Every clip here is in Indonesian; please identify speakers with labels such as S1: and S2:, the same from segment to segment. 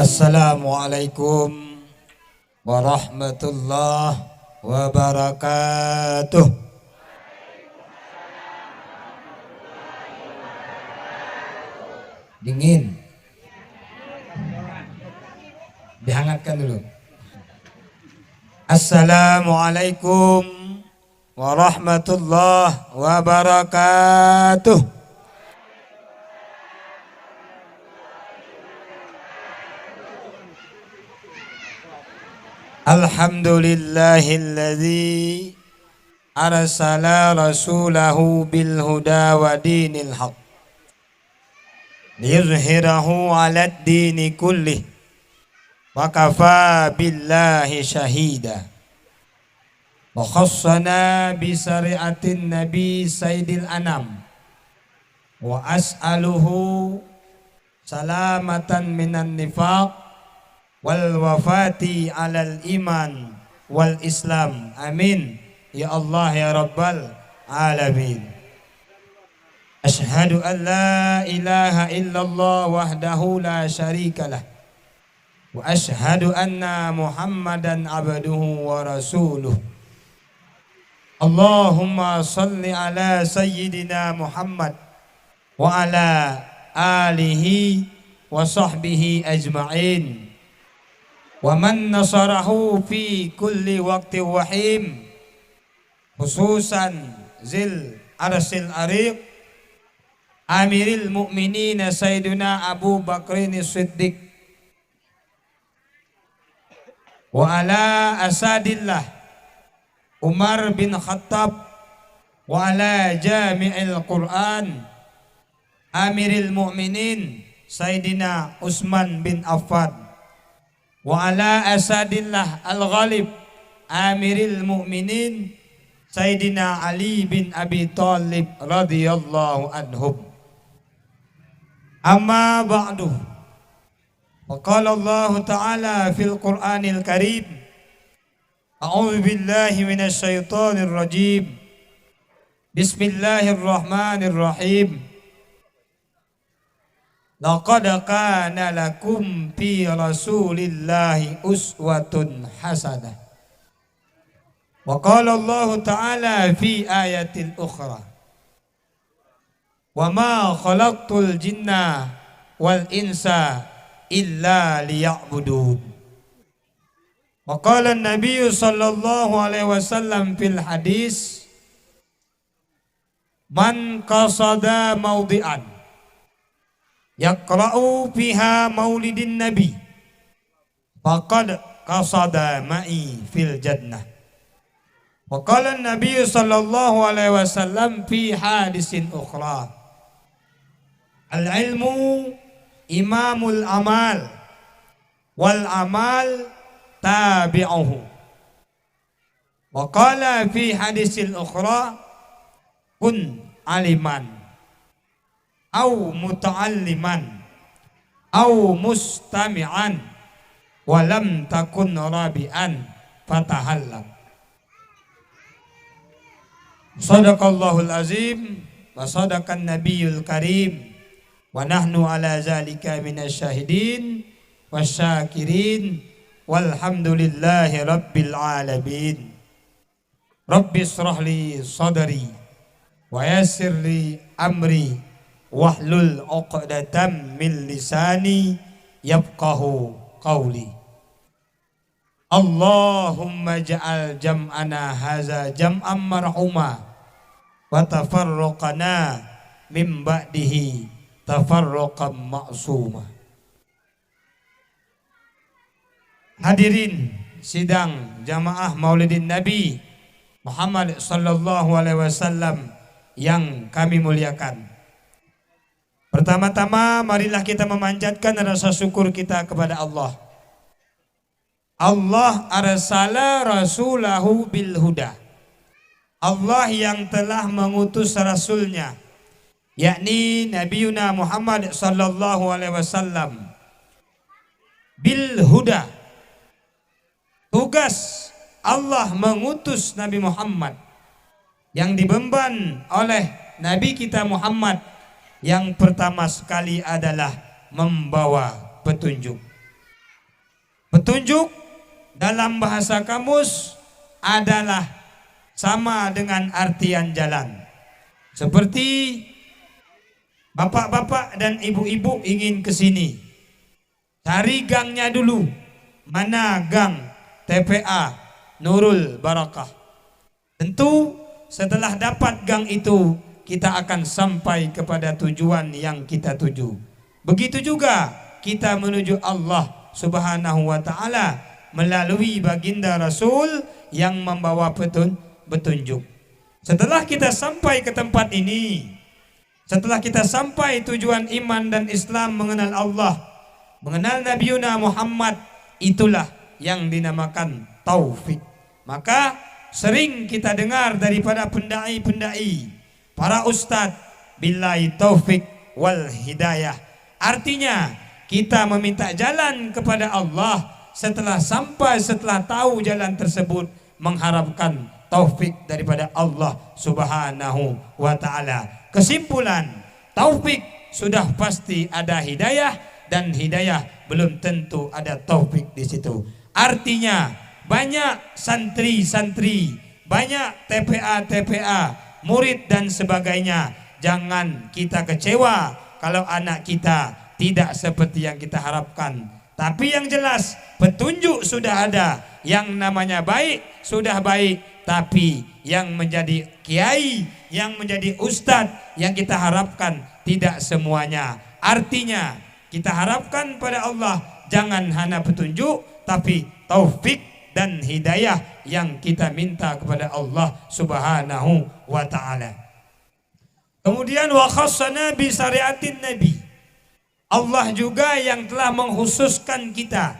S1: Assalamualaikum warahmatullahi wabarakatuh. Dingin. Dihangatkan dulu. Assalamualaikum warahmatullahi wabarakatuh. Alhamdulillahilladzi arsala rasulahu bil huda wa dinil haq liyuzhirahu 'alad dini kullih wa kafa billahi syahida wa khassana bi syari'atin nabi sayyidil anam wa as'aluhu salamatan minan nifaq wal wafati alal iman wal islam, amin ya Allah ya rabbal alamin. Asyhadu an la ilaha illallah wahdahu la syarikalah wa asyhadu anna muhammadan abduhu wa rasuluh. Allahumma salli ala sayyidina Muhammad wa ala alihi wa sahbihi ajma'in wa man nasarahu fi kulli waqti wahim, khususan zil arsil ariq amiril mu'minin sayyiduna Abu Bakrin Siddiq wa ala asadillah Umar bin Khattab wa ala jami'il Quran amiril mu'minin sayyidina Utsman bin Affan wa ala asadillah al-ghalib amiril mu'minin sayyidina Ali bin Abi Thalib radhiyallahu anhum. Amma ba'du, wa qala Allah ta'ala fil Qur'anil Karim, a'udzu billahi minasy syaithanir rajim, bismillahirrahmanirrahim. Laqad kana lakum fi rasulillahi uswatun hasanah. Wa qala Allah ta'ala fi ayatil ukhra, wa ma khalaqtul jinna wal insa illa liya'budun. Wa qala an-nabiy sallallahu alaihi wasallam fil hadis, man qasada mawdi'an yaqra'u fiha maulidin nabi faqad qasada ma'i fil jannah. Wa qala an-nabiy sallallahu alaihi wasallam fi hadisin ukhra, al-ilmu imamul amal wal amal tabi'uhu. Wa qala fi hadisil ukhra, kun aliman au muta'alliman au mustami'an wa lam takun rabi'an fatahallam. Sadaqallahul azim wa sadaqan nabiyul karim wa nahnu ala zalika minasy syahidin wasyakirin walhamdulillahi rabbil alamin. Rabbi shrah li sadri wa yassir li amri wahlul 'uqdatam min lisani yafqahu qawli. Allahumma ja'al jam'ana haza jam'an marhuma wa tafarraqana min ba'dihi tafarraqan ma'suma. Hadirin sidang jamaah Maulidin Nabi Muhammad sallallahu alaihi wasallam yang kami muliakan. Pertama-tama marilah kita memanjatkan rasa syukur kita kepada Allah. Allah arsala rasulahu bil huda. Allah yang telah mengutus rasulnya, yakni Nabiuna Muhammad sallallahu alaihi wasallam, bil huda. Tugas Allah mengutus Nabi Muhammad yang dibeban oleh Nabi kita Muhammad yang pertama sekali adalah membawa petunjuk. Petunjuk dalam bahasa kamus adalah sama dengan artian jalan. Seperti bapak-bapak dan ibu-ibu ingin ke sini, cari gangnya dulu. Mana gang TPA Nurul Barakah? Tentu setelah dapat gang itu, kita akan sampai kepada tujuan yang kita tuju. Begitu juga kita menuju Allah Subhanahu wa ta'ala melalui baginda Rasul yang membawa petunjuk. Setelah kita sampai ke tempat ini, setelah kita sampai tujuan iman dan Islam, mengenal Allah, mengenal Nabi Muhammad, itulah yang dinamakan taufik. Maka sering kita dengar daripada pendai-pendai, para ustadz, billahi taufik wal hidayah. Artinya kita meminta jalan kepada Allah, setelah tahu jalan tersebut, mengharapkan taufik daripada Allah Subhanahu wa ta'ala. Kesimpulan, taufik sudah pasti ada hidayah, dan hidayah belum tentu ada taufik di situ. Artinya banyak santri-santri, banyak TPA, murid dan sebagainya. Jangan kita kecewa kalau anak kita tidak seperti yang kita harapkan. Tapi yang jelas petunjuk sudah ada. Yang namanya baik sudah baik, tapi yang menjadi kiai, yang menjadi ustadz yang kita harapkan tidak semuanya. Artinya kita harapkan pada Allah jangan hanya petunjuk, tapi taufik dan hidayah yang kita minta kepada Allah Subhanahu wa ta'ala. Kemudian wa khassana bi syariatin nabi. Allah juga yang telah mengkhususkan kita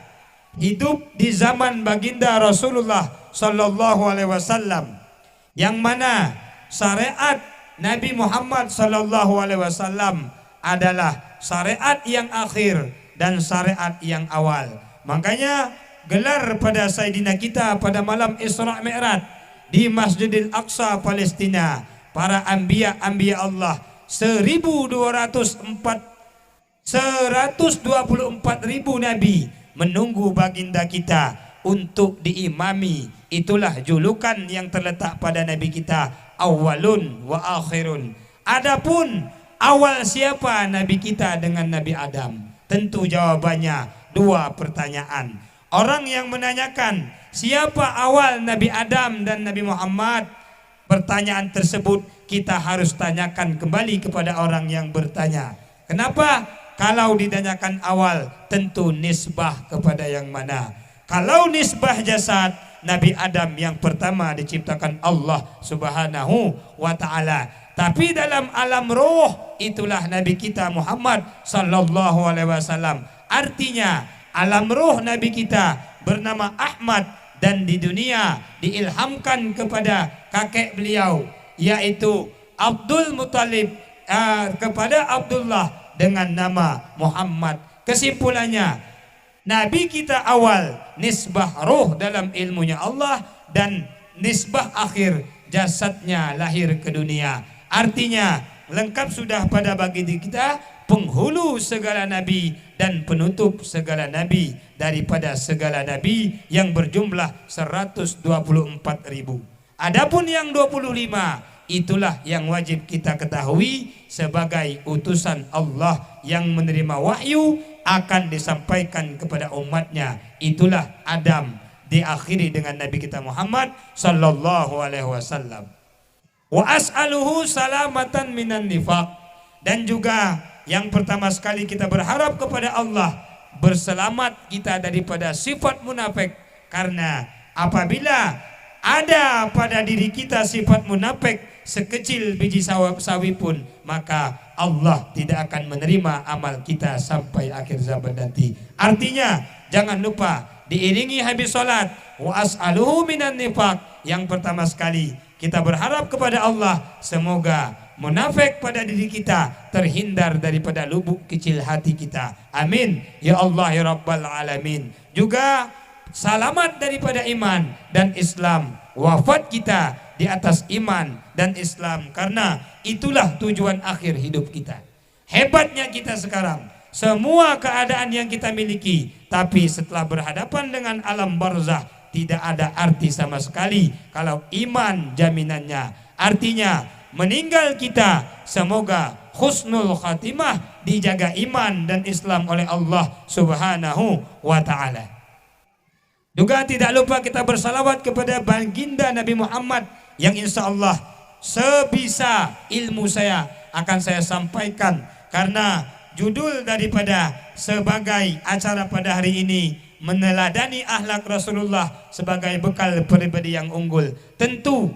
S1: hidup di zaman baginda Rasulullah sallallahu alaihi wasallam, yang mana syariat Nabi Muhammad sallallahu alaihi wasallam adalah syariat yang akhir dan syariat yang awal. Makanya gelar pada Sayyidina kita pada malam Isra Mi'raj di Masjidil Aqsa Palestina, para anbiya Allah 124.000 nabi menunggu baginda kita untuk diimami. Itulah julukan yang terletak pada nabi kita, awalun wa akhirun. Adapun awal siapa nabi kita dengan Nabi Adam? Tentu jawabannya dua pertanyaan. Orang yang menanyakan siapa awal Nabi Adam dan Nabi Muhammad, pertanyaan tersebut kita harus tanyakan kembali kepada orang yang bertanya. Kenapa? Kalau ditanyakan awal, tentu nisbah kepada yang mana? Kalau nisbah jasad, Nabi Adam yang pertama diciptakan Allah Subhanahu wa ta'ala. Tapi dalam alam roh, itulah Nabi kita Muhammad sallallahu alaihi wasallam. Artinya alam roh Nabi kita bernama Ahmad, dan di dunia diilhamkan kepada kakek beliau yaitu Abdul Muttalib, kepada Abdullah dengan nama Muhammad. Kesimpulannya, Nabi kita awal nisbah roh dalam ilmunya Allah, dan nisbah akhir jasadnya lahir ke dunia. Artinya lengkap sudah pada baginda kita, penghulu segala nabi dan penutup segala nabi daripada segala nabi yang berjumlah 124.000. Adapun yang 25, itulah yang wajib kita ketahui sebagai utusan Allah yang menerima wahyu akan disampaikan kepada umatnya. Itulah Adam, diakhiri dengan Nabi kita Muhammad sallallahu alaihi wasallam. Wa as'aluhu salamatan minan nifaq. Dan juga yang pertama sekali kita berharap kepada Allah berselamat kita daripada sifat munafik. Karena apabila ada pada diri kita sifat munafik sekecil biji sawi pun, maka Allah tidak akan menerima amal kita sampai akhir zaman nanti. Artinya jangan lupa diiringi habis sholat wa as'aluhu minan nifaq. Yang pertama sekali kita berharap kepada Allah semoga munafik pada diri kita terhindar daripada lubuk kecil hati kita. Amin ya Allah ya Rabbal Alamin. Juga selamat daripada iman dan Islam, wafat kita di atas iman dan Islam, karena itulah tujuan akhir hidup kita. Hebatnya kita sekarang semua keadaan yang kita miliki, tapi setelah berhadapan dengan alam barzah tidak ada arti sama sekali kalau iman jaminannya. Artinya meninggal kita semoga husnul khatimah, dijaga iman dan Islam oleh Allah Subhanahu wa ta'ala. Juga tidak lupa kita bersalawat kepada baginda Nabi Muhammad yang insya Allah sebisa ilmu saya akan saya sampaikan, karena judul daripada sebagai acara pada hari ini meneladani akhlak Rasulullah sebagai bekal pribadi yang unggul. Tentu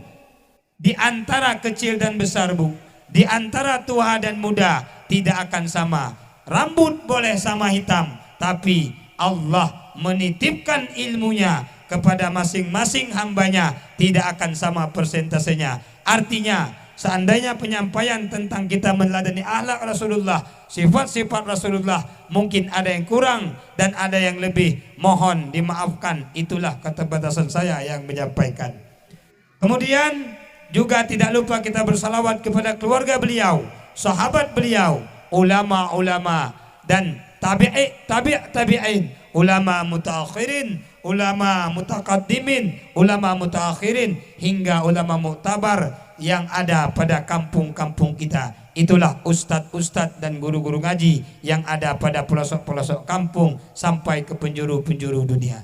S1: di antara kecil dan besar, Bu, di antara tua dan muda tidak akan sama. Rambut boleh sama hitam, tapi Allah menitipkan ilmunya kepada masing-masing hambanya tidak akan sama persentasenya. Artinya seandainya penyampaian tentang kita meneladani akhlak Rasulullah, sifat-sifat Rasulullah, mungkin ada yang kurang dan ada yang lebih, mohon dimaafkan. Itulah keterbatasan saya yang menyampaikan. Kemudian juga tidak lupa kita bersalawat kepada keluarga beliau, sahabat beliau, ulama-ulama dan tabi'in, ulama mutaakhirin, ulama mutakaddimin, ulama mutaakhirin, hingga ulama muktabar yang ada pada kampung-kampung kita. Itulah ustadz-ustadz dan guru-guru ngaji yang ada pada pelosok-pelosok kampung sampai ke penjuru-penjuru dunia.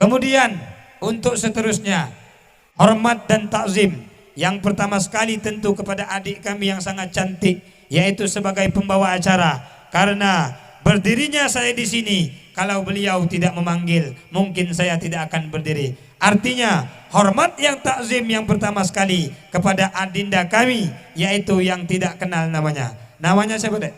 S1: Kemudian untuk seterusnya, hormat dan takzim. Yang pertama sekali tentu kepada adik kami yang sangat cantik, yaitu sebagai pembawa acara. Karena berdirinya saya di sini, kalau beliau tidak memanggil, mungkin saya tidak akan berdiri. Artinya hormat yang takzim yang pertama sekali kepada adinda kami, yaitu yang tidak kenal namanya. Namanya siapa, Dek?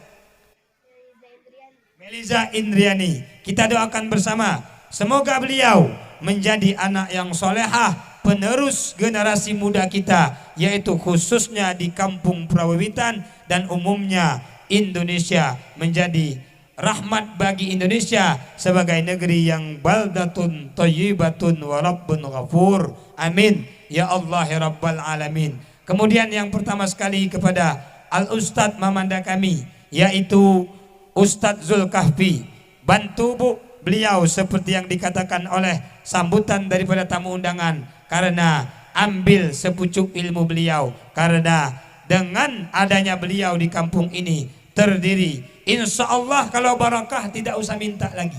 S1: Meliza Indriani. Kita doakan bersama, semoga beliau menjadi anak yang solehah, penerus generasi muda kita, yaitu khususnya di kampung Prawiwitan dan umumnya Indonesia, menjadi rahmat bagi Indonesia sebagai negeri yang baldatun thayyibatun wa rabbun ghafur. Amin ya Allah ya rabbal alamin. Kemudian yang pertama sekali kepada al-ustadz mamanda kami, yaitu Ustadz Zulkafli. Bantu, Bu, beliau seperti yang dikatakan oleh sambutan daripada tamu undangan, karena ambil sepucuk ilmu beliau, karena dengan adanya beliau di kampung ini terdiri, insya Allah kalau barakah tidak usah minta lagi.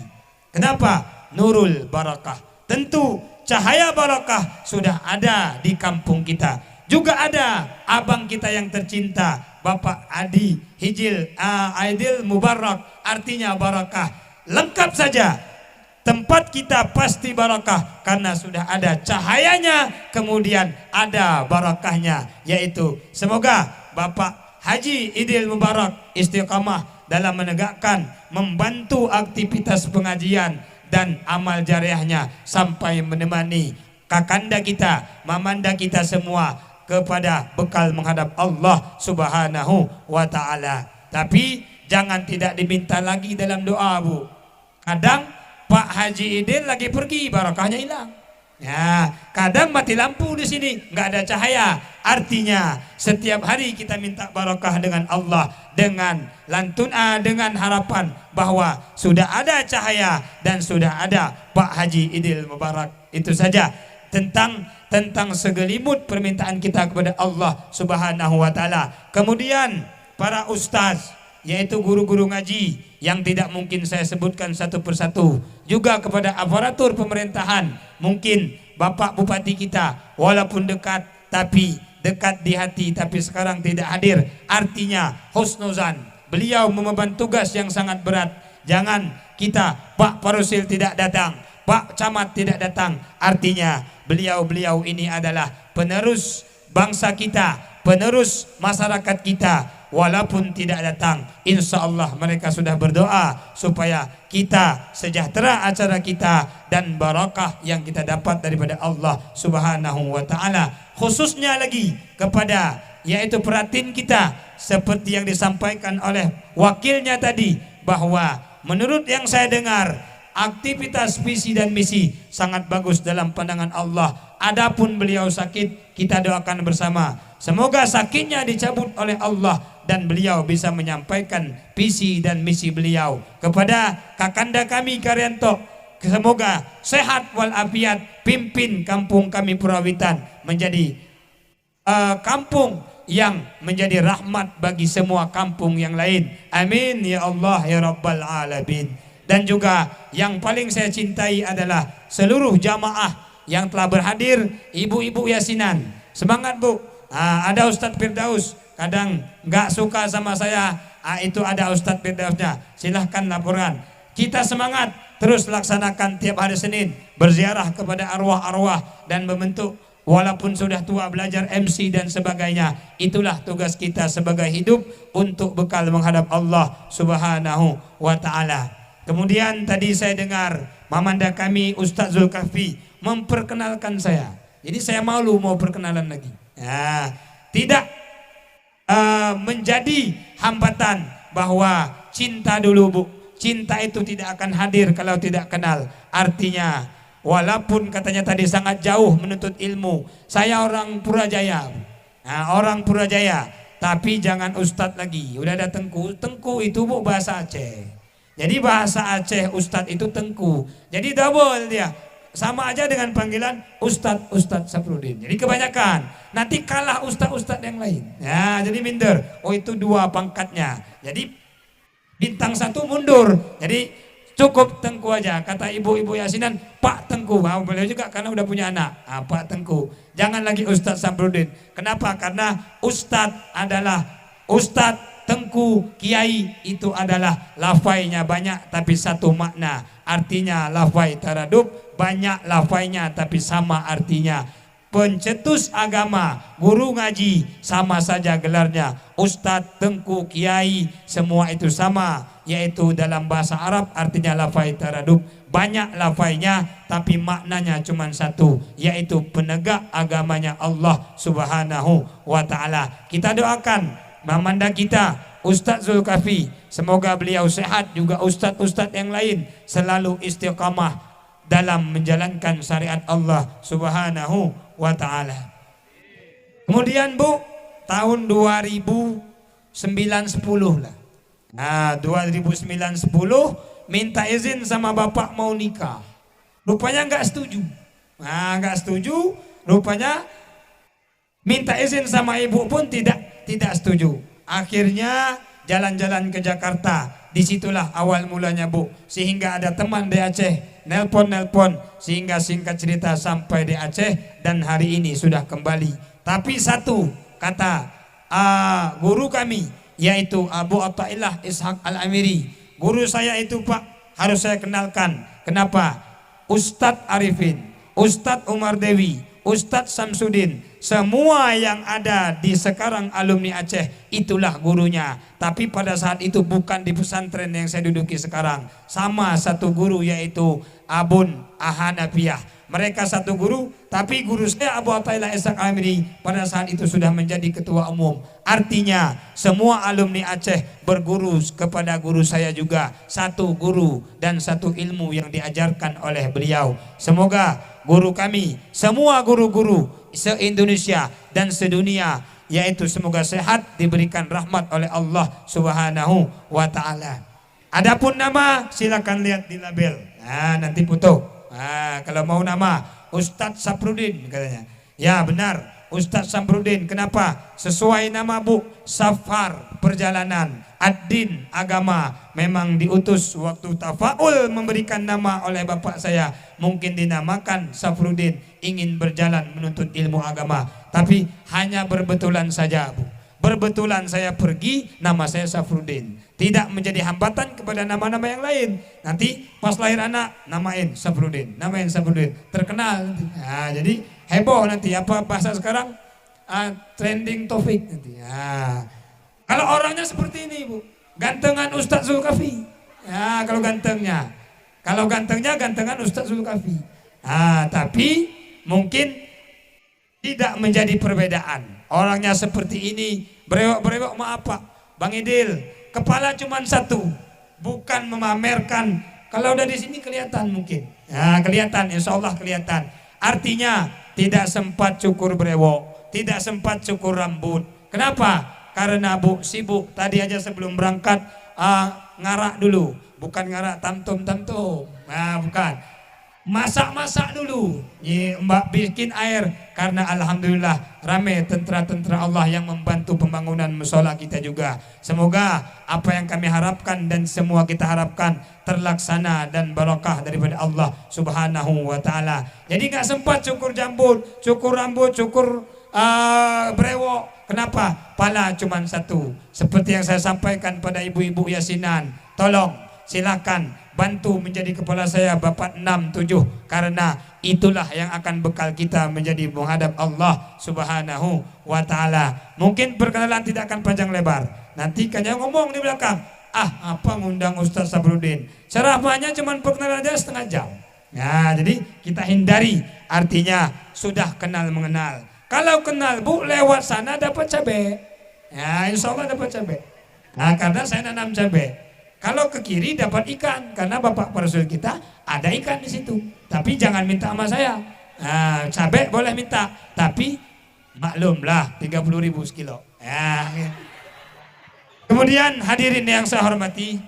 S1: Kenapa? Nurul barakah. Tentu cahaya barakah sudah ada di kampung kita. Juga ada abang kita yang tercinta, Bapak Adi Hijil Aidil Mubarak, artinya barakah. Lengkap saja, tempat kita pasti barakah karena sudah ada cahayanya, kemudian ada barakahnya, yaitu semoga Bapak Haji Idil Mubarak istiqamah dalam menegakkan, membantu aktivitas pengajian dan amal jariahnya sampai menemani kakanda kita, mamanda kita semua kepada bekal menghadap Allah Subhanahu wa ta'ala. Tapi jangan tidak diminta lagi dalam doa, Bu. Kadang Pak Haji Idin lagi pergi, barakahnya hilang. Ya, kadang mati lampu di sini, nggak ada cahaya. Artinya setiap hari kita minta barakah dengan Allah, dengan lantun, dengan harapan bahwa sudah ada cahaya dan sudah ada Pak Haji Idil Mubarak. Itu saja tentang segelimut permintaan kita kepada Allah Subhanahu wa ta'ala. Kemudian para ustaz, yaitu guru-guru ngaji yang tidak mungkin saya sebutkan satu persatu, juga kepada aparatur pemerintahan, mungkin Bapak Bupati kita walaupun dekat di hati tapi sekarang tidak hadir, artinya husnuzan, beliau mememban tugas yang sangat berat. Jangan kita Pak Parusil tidak datang, Pak Camat tidak datang, artinya beliau ini adalah penerus bangsa kita, penerus masyarakat kita. Walaupun tidak datang, insya Allah mereka sudah berdoa supaya kita sejahtera acara kita dan barakah yang kita dapat daripada Allah Subhanahu wa ta'ala. Khususnya lagi kepada yaitu perhatiin kita, seperti yang disampaikan oleh wakilnya tadi, bahwa menurut yang saya dengar aktivitas visi dan misi sangat bagus dalam pandangan Allah. Adapun beliau sakit, kita doakan bersama, semoga sakitnya dicabut oleh Allah dan beliau bisa menyampaikan visi dan misi beliau kepada kakanda kami Karyanto. Semoga sehat walafiat, pimpin kampung kami Purawitan menjadi kampung yang menjadi rahmat bagi semua kampung yang lain. Amin ya Allah ya Rabbal Alamin. Dan juga yang paling saya cintai adalah seluruh jamaah yang telah berhadir, ibu-ibu yasinan. Semangat Bu. Ada Ustadz Firdaus, kadang nggak suka sama saya, itu ada Ustadz Firdausnya, silahkan laporan. Kita semangat terus laksanakan tiap hari Senin, berziarah kepada arwah-arwah dan membentuk. Walaupun sudah tua belajar MC dan sebagainya, itulah tugas kita sebagai hidup untuk bekal menghadap Allah Subhanahu wa Ta'ala. Kemudian tadi saya dengar mamanda kami Ustadz Zulkafli memperkenalkan saya. Jadi saya malu mau perkenalan lagi. Ya, tidak menjadi hambatan bahwa cinta dulu Bu. Cinta itu tidak akan hadir kalau tidak kenal. Artinya walaupun katanya tadi sangat jauh menuntut ilmu, saya orang Purajaya. Nah, orang Purajaya, tapi jangan Ustadz lagi. Udah ada Tengku. Tengku itu Bu bahasa Aceh. Jadi bahasa Aceh Ustadz itu Tengku. Jadi double dia. Sama aja dengan panggilan Ustadz Saprudin. Jadi kebanyakan nanti kalah Ustadz yang lain. Ya, jadi minder. Oh itu 2 pangkatnya. Jadi bintang 1 mundur. Jadi cukup Tengku aja. Kata ibu-ibu yasinan, Pak Tengku. Beliau juga karena udah punya anak. Pak Tengku. Jangan lagi Ustadz Saprudin. Kenapa? Karena Ustadz adalah Ustadz, Tengku, Kiai itu adalah lafainya banyak tapi satu makna. Artinya lafai taradub, banyak lafainya tapi sama artinya. Pencetus agama, guru ngaji, sama saja gelarnya. Ustadz, Tengku, Kiai, semua itu sama. Yaitu dalam bahasa Arab artinya lafai taradub. Banyak lafainya tapi maknanya cuma satu, yaitu penegak agamanya Allah Subhanahu wa Ta'ala. Kita doakan mamanda kita Ustadz Zulkafli, semoga beliau sehat, juga ustadz-ustadz yang lain selalu istiqamah dalam menjalankan syariat Allah Subhanahu wa Ta'ala. Kemudian Bu, tahun 2009-10 lah. Nah 2009-10 minta izin sama bapak mau nikah. Rupanya nggak setuju. Nah nggak setuju, rupanya minta izin sama ibu pun tidak setuju. Akhirnya jalan-jalan ke Jakarta. Disitulah awal mulanya Bu. Sehingga ada teman di Aceh nelpon sehingga singkat cerita sampai di Aceh dan hari ini sudah kembali. Tapi satu kata guru kami yaitu Abu Attaillah Ishaq Al-Amiri. Guru saya itu Pak harus saya kenalkan. Kenapa? Ustadz Arifin, Ustadz Umar Dewi, Ustadz Samsudin, semua yang ada di sekarang alumni Aceh itulah gurunya. Tapi pada saat itu bukan di pesantren yang saya duduki sekarang. Sama satu guru yaitu Abun Ahanafiyah. Mereka satu guru, tapi guru saya Abu Attaillah Ishaq Amiri pada saat itu sudah menjadi ketua umum. Artinya semua alumni Aceh berguru kepada guru saya juga. Satu guru dan satu ilmu yang diajarkan oleh beliau. Semoga guru kami, semua guru-guru se-Indonesia dan sedunia, yaitu semoga sehat, diberikan rahmat oleh Allah Subhanahu wa Ta'ala. Adapun nama silakan lihat di label. Nah, nanti foto. Nah, kalau mau nama Ustadz Saprudin katanya. Ya benar, Ustadz Saprudin. Kenapa? Sesuai nama Bu, Safar perjalanan, Ad-Din agama. Memang diutus waktu tafaul memberikan nama oleh bapak saya. Mungkin dinamakan Saprudin, ingin berjalan menuntut ilmu agama. Tapi hanya berbetulan saja Bu. Berbetulan saya pergi, nama saya Saprudin. Tidak menjadi hambatan kepada nama-nama yang lain. Nanti pas lahir anak, namain Saprudin, namain Saprudin. Terkenal nanti. Nah, jadi heboh nanti. Apa bahasa sekarang? Trending topik nanti. Nah, kalau orangnya seperti ini Bu, gantengan Ustadz Zulkafli. Ya, kalau gantengnya. Kalau gantengnya gantengan Ustadz Zulkafli. Nah, tapi mungkin tidak menjadi perbedaan. Orangnya seperti ini, berewok-berewok maaf Pak, Bang Idil, kepala cuma satu, bukan memamerkan. Kalau udah di sini kelihatan mungkin, ya kelihatan, insya Allah kelihatan. Artinya tidak sempat cukur berewok, tidak sempat cukur rambut. Kenapa? Karena Bu sibuk. Tadi aja sebelum berangkat ngarak dulu. Bukan ngarak tamtum. Nah, bukan. Masak-masak dulu. Mbak bikin air. Karena alhamdulillah ramai tentara-tentara Allah yang membantu pembangunan musola kita juga. Semoga apa yang kami harapkan dan semua kita harapkan terlaksana dan barokah daripada Allah Subhanahu wa taala. Jadi nggak sempat cukur jambut, cukur rambut, cukur brewok. Kenapa? Pala cuma satu. Seperti yang saya sampaikan pada ibu-ibu yasinan. Tolong silakan bantu menjadi kepala saya Bapak 6-7, karena itulah yang akan bekal kita menjadi menghadap Allah Subhanahu wa taala. Mungkin perkenalan tidak akan panjang lebar. Nanti kan yang ngomong di belakang, apa ngundang Ustaz Sabrudin? Ceramahnya cuma perkenalan aja setengah jam. Nah, jadi kita hindari, artinya sudah kenal mengenal. Kalau kenal Bu lewat sana dapat cabai. Ya, insya Allah dapat cabai. Nah, karena saya nanam cabai. Kalau ke kiri dapat ikan, karena Bapak Rasul kita ada ikan di situ. Tapi jangan minta sama saya. Nah, cabai boleh minta, tapi maklumlah 30.000 sekilo. Ya. Kemudian hadirin yang saya hormati,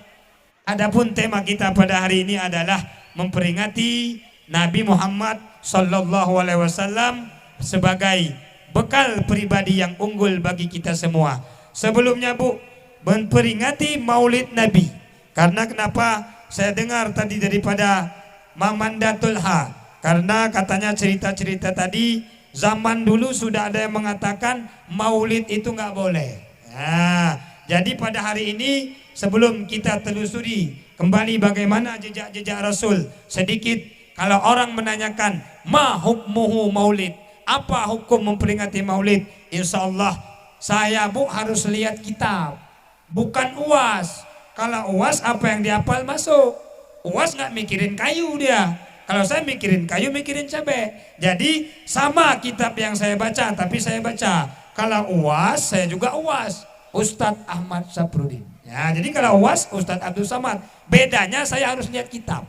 S1: adapun tema kita pada hari ini adalah memperingati Nabi Muhammad Sallallahu Alaihi Wasallam sebagai bekal pribadi yang unggul bagi kita semua. Sebelumnya Bu, memperingati Maulid Nabi. Karena kenapa saya dengar tadi daripada Mamandatul Ha, karena katanya cerita-cerita tadi zaman dulu sudah ada yang mengatakan Maulid itu nggak boleh. Nah, jadi pada hari ini sebelum kita telusuri kembali bagaimana jejak-jejak Rasul, sedikit kalau orang menanyakan ma hukmuhu Maulid, apa hukum memperingati Maulid, insya Allah saya Bu harus lihat kitab, bukan UAS. Kalau UAS apa yang dihafal masuk. UAS nggak mikirin kayu dia. Kalau saya mikirin kayu, mikirin cabai. Jadi sama kitab yang saya baca, tapi saya baca. Kalau UAS, saya juga UAS. Ustadz Ahmad Saprudin. Ya, jadi kalau UAS, Ustadz Abdul Samad. Bedanya saya harus lihat kitab.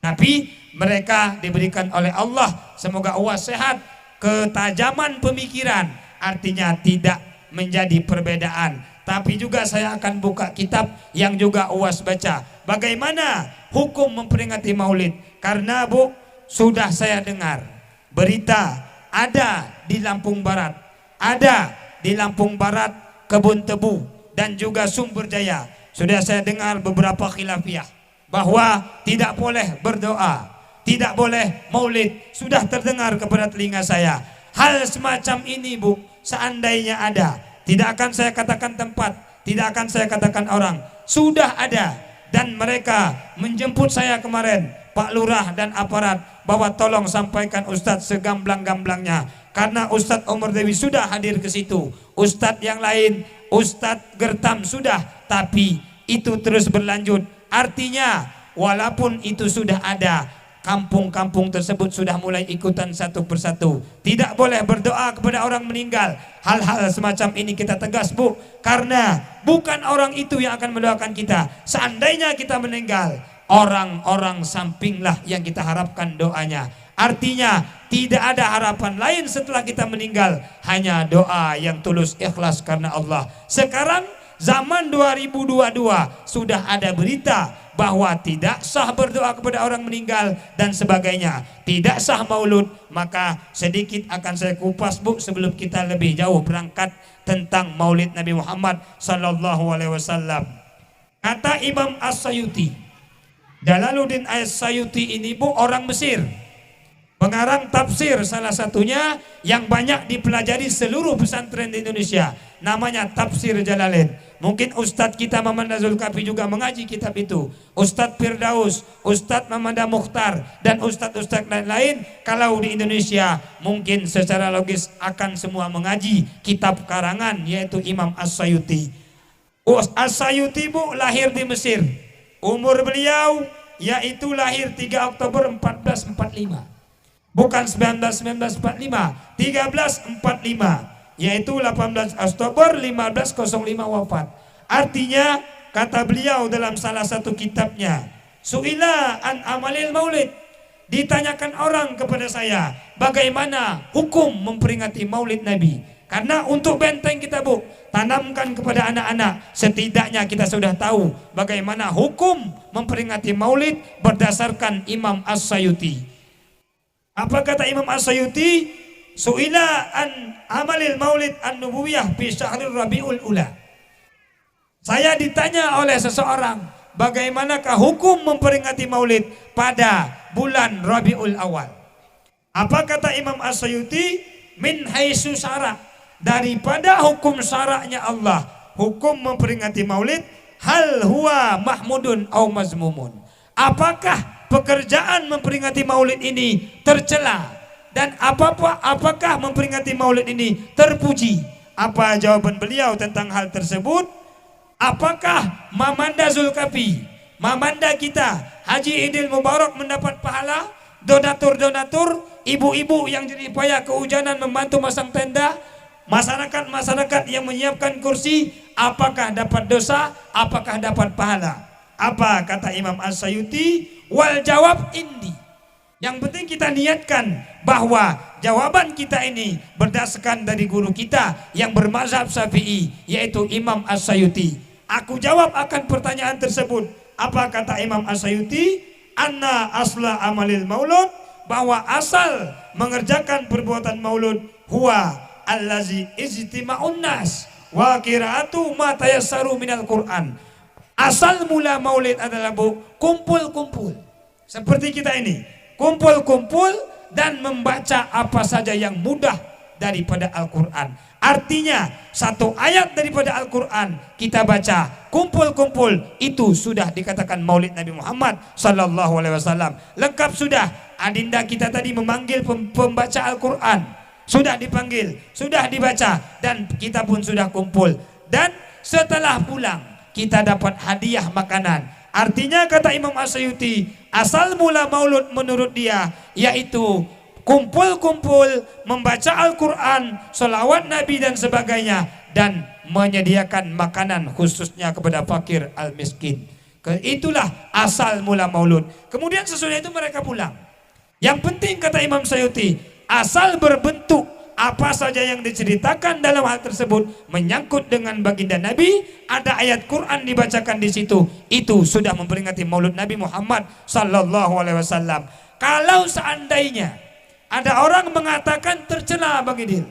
S1: Tapi mereka diberikan oleh Allah. Semoga UAS sehat. Ketajaman pemikiran. Artinya tidak menjadi perbedaan. Tapi juga saya akan buka kitab yang juga UAS baca. Bagaimana hukum memperingati Maulid? Karena Bu, sudah saya dengar berita ada di Lampung Barat, Kebun Tebu dan juga Sumber Jaya. Sudah saya dengar beberapa khilafiyah bahwa tidak boleh berdoa, tidak boleh Maulid. Sudah terdengar kepada telinga saya. Hal semacam ini Bu, seandainya ada, tidak akan saya katakan tempat, tidak akan saya katakan orang. Sudah ada dan mereka menjemput saya kemarin, Pak Lurah dan aparat, bahwa tolong sampaikan Ustadz segamblang-gamblangnya. Karena Ustadz Omar Dewi sudah hadir ke situ. Ustadz yang lain, Ustadz Gertam sudah, tapi itu terus berlanjut. Artinya walaupun itu sudah ada, kampung-kampung tersebut sudah mulai ikutan satu persatu. Tidak boleh berdoa kepada orang meninggal. Hal-hal semacam ini kita tegas Bu, karena bukan orang itu yang akan mendoakan kita. Seandainya kita meninggal, orang-orang sampinglah yang kita harapkan doanya. Artinya tidak ada harapan lain setelah kita meninggal, hanya doa yang tulus ikhlas karena Allah. Sekarang zaman 2022 sudah ada berita bahwa tidak sah berdoa kepada orang meninggal dan sebagainya, tidak sah maulud. Maka sedikit akan saya kupas Bu sebelum kita lebih jauh berangkat tentang Maulid Nabi Muhammad Sallallahu Alaihi Wasallam. Kata Imam As-Sayuti, Jalaluddin As-Sayuti ini Bu orang Mesir, pengarang tafsir salah satunya yang banyak dipelajari seluruh pesantren di Indonesia, namanya Tafsir Jalalain. Mungkin Ustadz kita Mamanda Zulkafi juga mengaji kitab itu, Ustadz Firdaus, Ustadz Mamanda Mukhtar dan Ustadz-Ustadz lain-lain. Kalau di Indonesia mungkin secara logis akan semua mengaji kitab karangan yaitu Imam As-Sayuti. As-Sayuti Bu lahir di Mesir. Umur beliau yaitu lahir 3 Oktober 1445. Bukan 1945, 1345. Yaitu 18 Oktober 1505 wafat. Artinya kata beliau dalam salah satu kitabnya, Su'ila an amalil maulid, ditanyakan orang kepada saya bagaimana hukum memperingati Maulid Nabi. Karena untuk benteng kita Bu, tanamkan kepada anak-anak. Setidaknya kita sudah tahu bagaimana hukum memperingati maulid berdasarkan Imam As-Sayuti. Apa kata Imam As-Sayuti? Su'ila an amalil maulid an-nubuwiyah fi syahril Rabiul Ula. Saya ditanya oleh seseorang, bagaimanakah hukum memperingati maulid pada bulan Rabiul Awal? Apa kata Imam As-Sayuti? Min haitsu syara', daripada hukum syaraknya Allah, hukum memperingati maulid, hal huwa mahmudun au mazmumun. Apakah pekerjaan memperingati maulid ini tercela dan apakah memperingati maulid ini terpuji? Apa jawaban beliau tentang hal tersebut? Apakah Mamanda Zulkafi, Mamanda kita Haji Idil Mubarak mendapat pahala? Donatur-donatur, ibu-ibu yang jerih payah kehujanan membantu masang tenda, masyarakat-masyarakat yang menyiapkan kursi, apakah dapat dosa? Apakah dapat pahala? Apa kata Imam As-Sayuti? Wal jawab indi. Yang penting kita niatkan bahwa jawaban kita ini berdasarkan dari guru kita yang bermazhab Syafi'i, yaitu Imam As-Sayuti. Aku jawab akan pertanyaan tersebut. Apa kata Imam As-Sayuti? Anna asla amalil maulud, bahwa asal mengerjakan perbuatan maulud huwa allazi ijtima'un nas wa qira'atu ma tayassaru minal Qur'an. Asal mula maulid adalah Bu, kumpul-kumpul. Seperti kita ini, kumpul-kumpul dan membaca apa saja yang mudah daripada Al-Quran. Artinya satu ayat daripada Al-Quran kita baca, kumpul-kumpul, itu sudah dikatakan maulid Nabi Muhammad sallallahu alaihi wasallam. Lengkap sudah. Adinda kita tadi memanggil pembaca Al-Quran, sudah dipanggil, sudah dibaca, dan kita pun sudah kumpul. Dan setelah pulang kita dapat hadiah makanan. Artinya kata Imam As-Sayuti, asal mula maulud menurut dia yaitu kumpul-kumpul, membaca Al-Quran, selawat Nabi dan sebagainya, dan menyediakan makanan khususnya kepada fakir al-miskin. Itulah asal mula maulud. Kemudian sesudah itu mereka pulang. Yang penting kata Imam Sayuti, asal berbentuk apa saja yang diceritakan dalam hal tersebut menyangkut dengan baginda Nabi, ada ayat Quran dibacakan di situ, itu sudah memperingati maulud Nabi Muhammad sallallahu alaihi wasallam. Kalau seandainya ada orang mengatakan tercela Bang Idil,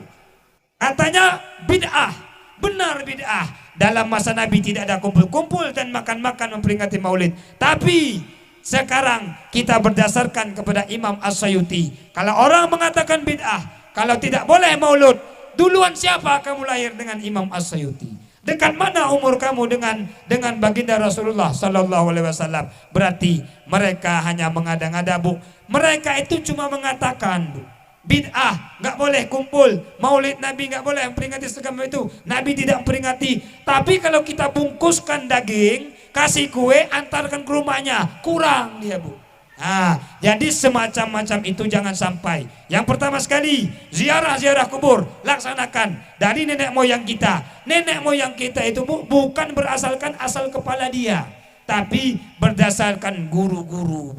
S1: katanya bid'ah, benar bid'ah, dalam masa Nabi tidak ada kumpul-kumpul dan makan-makan memperingati maulid. Tapi sekarang kita berdasarkan kepada Imam As-Sayuti, kalau orang mengatakan bid'ah, kalau tidak boleh maulud, duluan siapa kamu lahir dengan Imam As-Sayuti? Dekat mana umur kamu dengan baginda Rasulullah sallallahu alaihi wasallam? Berarti mereka hanya mengada-ngada Bu. Mereka itu cuma mengatakan Bu, bid'ah, nggak boleh kumpul, maulid Nabi nggak boleh memperingati segala itu. Nabi tidak memperingati. Tapi kalau kita bungkuskan daging, kasih kue, antarkan ke rumahnya, kurang dia Bu. Nah, jadi semacam-macam itu jangan sampai. Yang pertama sekali, ziarah-ziarah kubur laksanakan dari nenek moyang kita. Nenek moyang kita itu bukan berasalkan asal kepala dia, tapi berdasarkan guru-guru.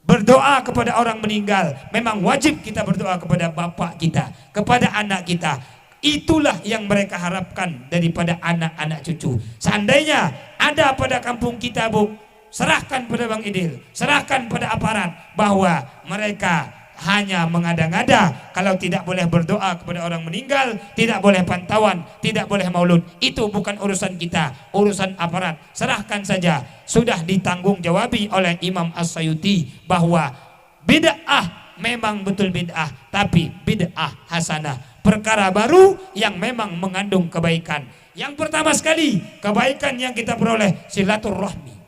S1: Berdoa kepada orang meninggal, memang wajib kita berdoa kepada bapak kita, kepada anak kita. Itulah yang mereka harapkan daripada anak-anak cucu. Seandainya ada pada kampung kita Bu, serahkan pada Bang Idil, serahkan pada aparat bahwa mereka hanya mengada-ngada. Kalau tidak boleh berdoa kepada orang meninggal, tidak boleh pantauan, tidak boleh maulud, itu bukan urusan kita, urusan aparat. Serahkan saja. Sudah ditanggung jawabi oleh Imam As-Sayuti bahwa bid'ah memang betul bid'ah, tapi bid'ah hasanah, perkara baru yang memang mengandung kebaikan. Yang pertama sekali, kebaikan yang kita peroleh silaturahmi.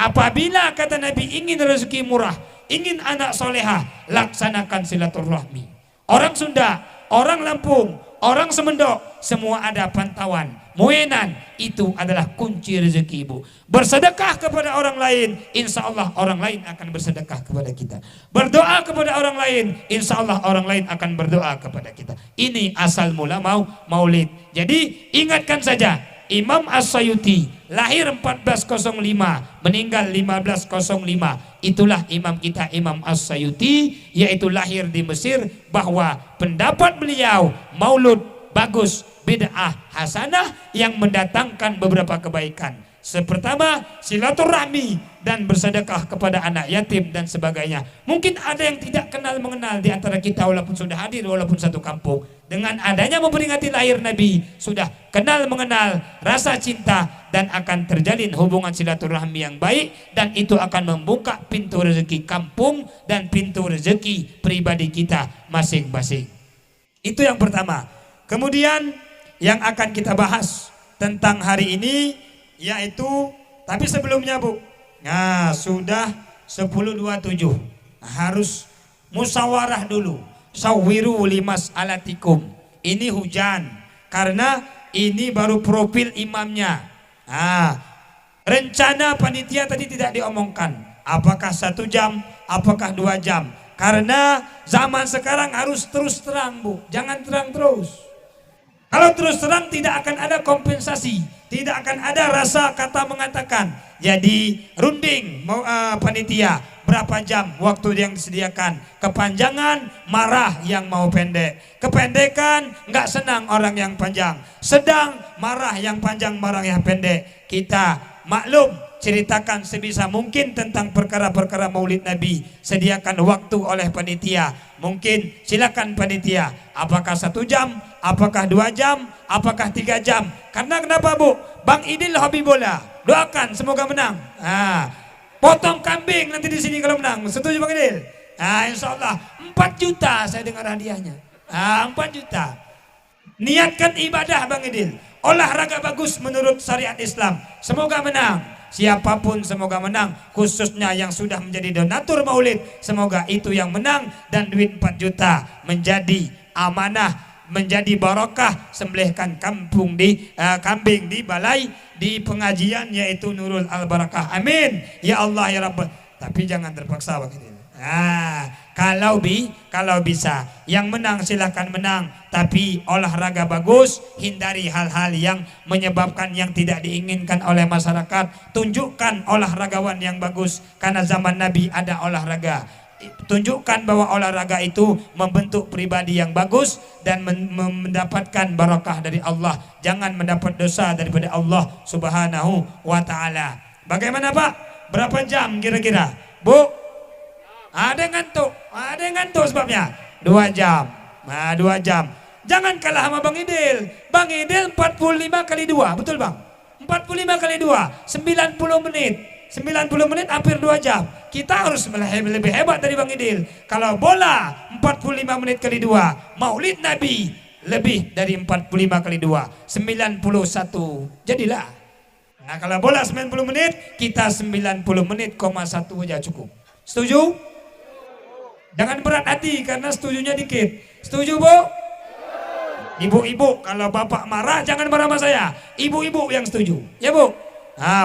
S1: Apabila kata Nabi ingin rezeki murah, ingin anak soleha, laksanakan silaturahmi. Orang Sunda, orang Lampung, orang Semendok, semua ada pantauan. Muenan, itu adalah kunci rezeki Ibu. Bersedekah kepada orang lain, insya Allah orang lain akan bersedekah kepada kita. Berdoa kepada orang lain, insya Allah orang lain akan berdoa kepada kita. Ini asal mula maulid. Jadi ingatkan saja, Imam As-Sayuti lahir 1405, meninggal 1505. Itulah imam kita, Imam As-Sayuti, yaitu lahir di Mesir, bahwa pendapat beliau maulud bagus, bid'ah hasanah yang mendatangkan beberapa kebaikan. Pertama, silaturahmi dan bersedekah kepada anak yatim dan sebagainya. Mungkin ada yang tidak kenal mengenal di antara kita walaupun sudah hadir walaupun satu kampung. Dengan adanya memperingati lahir Nabi, sudah kenal mengenal rasa cinta dan akan terjalin hubungan silaturahmi yang baik, dan itu akan membuka pintu rezeki kampung dan pintu rezeki pribadi kita masing-masing. Itu yang pertama. Kemudian yang akan kita bahas tentang hari ini yaitu, tapi sebelumnya Bu, nah sudah 10.27, harus musyawarah dulu. Sawiru limas alatikum, ini hujan karena ini baru profil imamnya. Nah, rencana panitia tadi tidak diomongkan apakah 1 jam, apakah 2 jam, karena zaman sekarang harus terus terang Bu, jangan terang terus. Kalau terus terang tidak akan ada kompensasi, tidak akan ada rasa kata mengatakan. Jadi runding panitia berapa jam waktu yang disediakan. Kepanjangan marah yang mau pendek, kependekan nggak senang orang yang panjang, sedang marah yang panjang, marah yang pendek. Kita maklum, ceritakan sebisa mungkin tentang perkara-perkara maulid Nabi. Sediakan waktu oleh panitia. Mungkin silakan panitia, apakah 1 jam, apakah 2 jam, apakah 3 jam. Karena kenapa Bu? Bang Idil hobi bola, doakan semoga menang. Potong kambing nanti di sini kalau menang. Setuju Bang Idil? Insya Allah 4 juta saya dengar hadiahnya. 4 juta. Niatkan ibadah Bang Idil. Olahraga bagus menurut syariat Islam. Semoga menang. Siapapun semoga menang, khususnya yang sudah menjadi donatur maulid, semoga itu yang menang dan duit 4 juta menjadi amanah, menjadi barokah, sembelihkan kambing di balai di pengajian yaitu Nurul Al Barakah. Amin ya Allah ya Rabb. Tapi jangan terpaksa begini. Kalau bisa yang menang silahkan menang, tapi olahraga bagus, hindari hal-hal yang menyebabkan yang tidak diinginkan oleh masyarakat. Tunjukkan olahragawan yang bagus, karena zaman Nabi ada olahraga. Tunjukkan bahwa olahraga itu membentuk pribadi yang bagus dan mendapatkan barakah dari Allah. Jangan mendapat dosa daripada Allah Subhanahu wa ta'ala. Bagaimana Pak? Berapa jam kira-kira Bu? Ada yang ngantuk sebabnya 2 jam. 2 jam. Jangan kalah sama Bang Idil. Bang Idil 45 kali 2, betul Bang? 45 kali 2, 90 menit. 90 menit hampir 2 jam. Kita harus lebih hebat dari Bang Idil. Kalau bola 45 menit kali 2, maulid Nabi lebih dari 45 kali 2, 91. Jadilah. Nah, kalau bola 90 menit, kita 90 menit, 1 aja cukup. Setuju? Jangan berat hati karena setujunya dikit. Setuju Bu? Ibu-ibu, kalau bapak marah jangan marah sama saya. Ibu-ibu yang setuju. Ya Bu?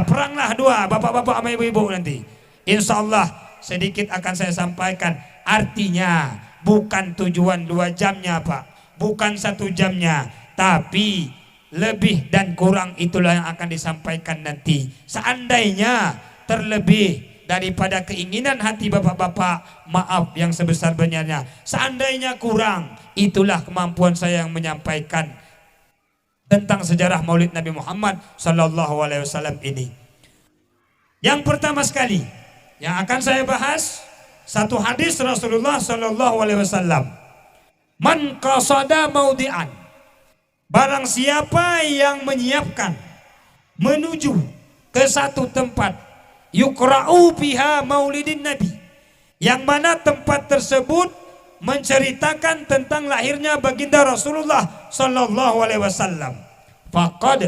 S1: Peranglah 2, bapak-bapak sama ibu-ibu nanti. Insya Allah sedikit akan saya sampaikan. Artinya bukan tujuan 2 jamnya Pak, bukan 1 jamnya, tapi lebih dan kurang itulah yang akan disampaikan nanti. Seandainya terlebih daripada keinginan hati bapak-bapak, maaf yang sebesar-besarnya. Seandainya kurang, itulah kemampuan saya yang menyampaikan tentang sejarah maulid Nabi Muhammad Sallallahu Alaihi Wasallam ini. Yang pertama sekali yang akan saya bahas, satu hadis Rasulullah Sallallahu Alaihi Wasallam. Man qasada maudi'an, barang siapa yang menyiapkan menuju ke satu tempat, yukra'u biha maulidin Nabi, yang mana tempat tersebut menceritakan tentang lahirnya baginda Rasulullah Sallallahu Alaihi Wasallam, faqad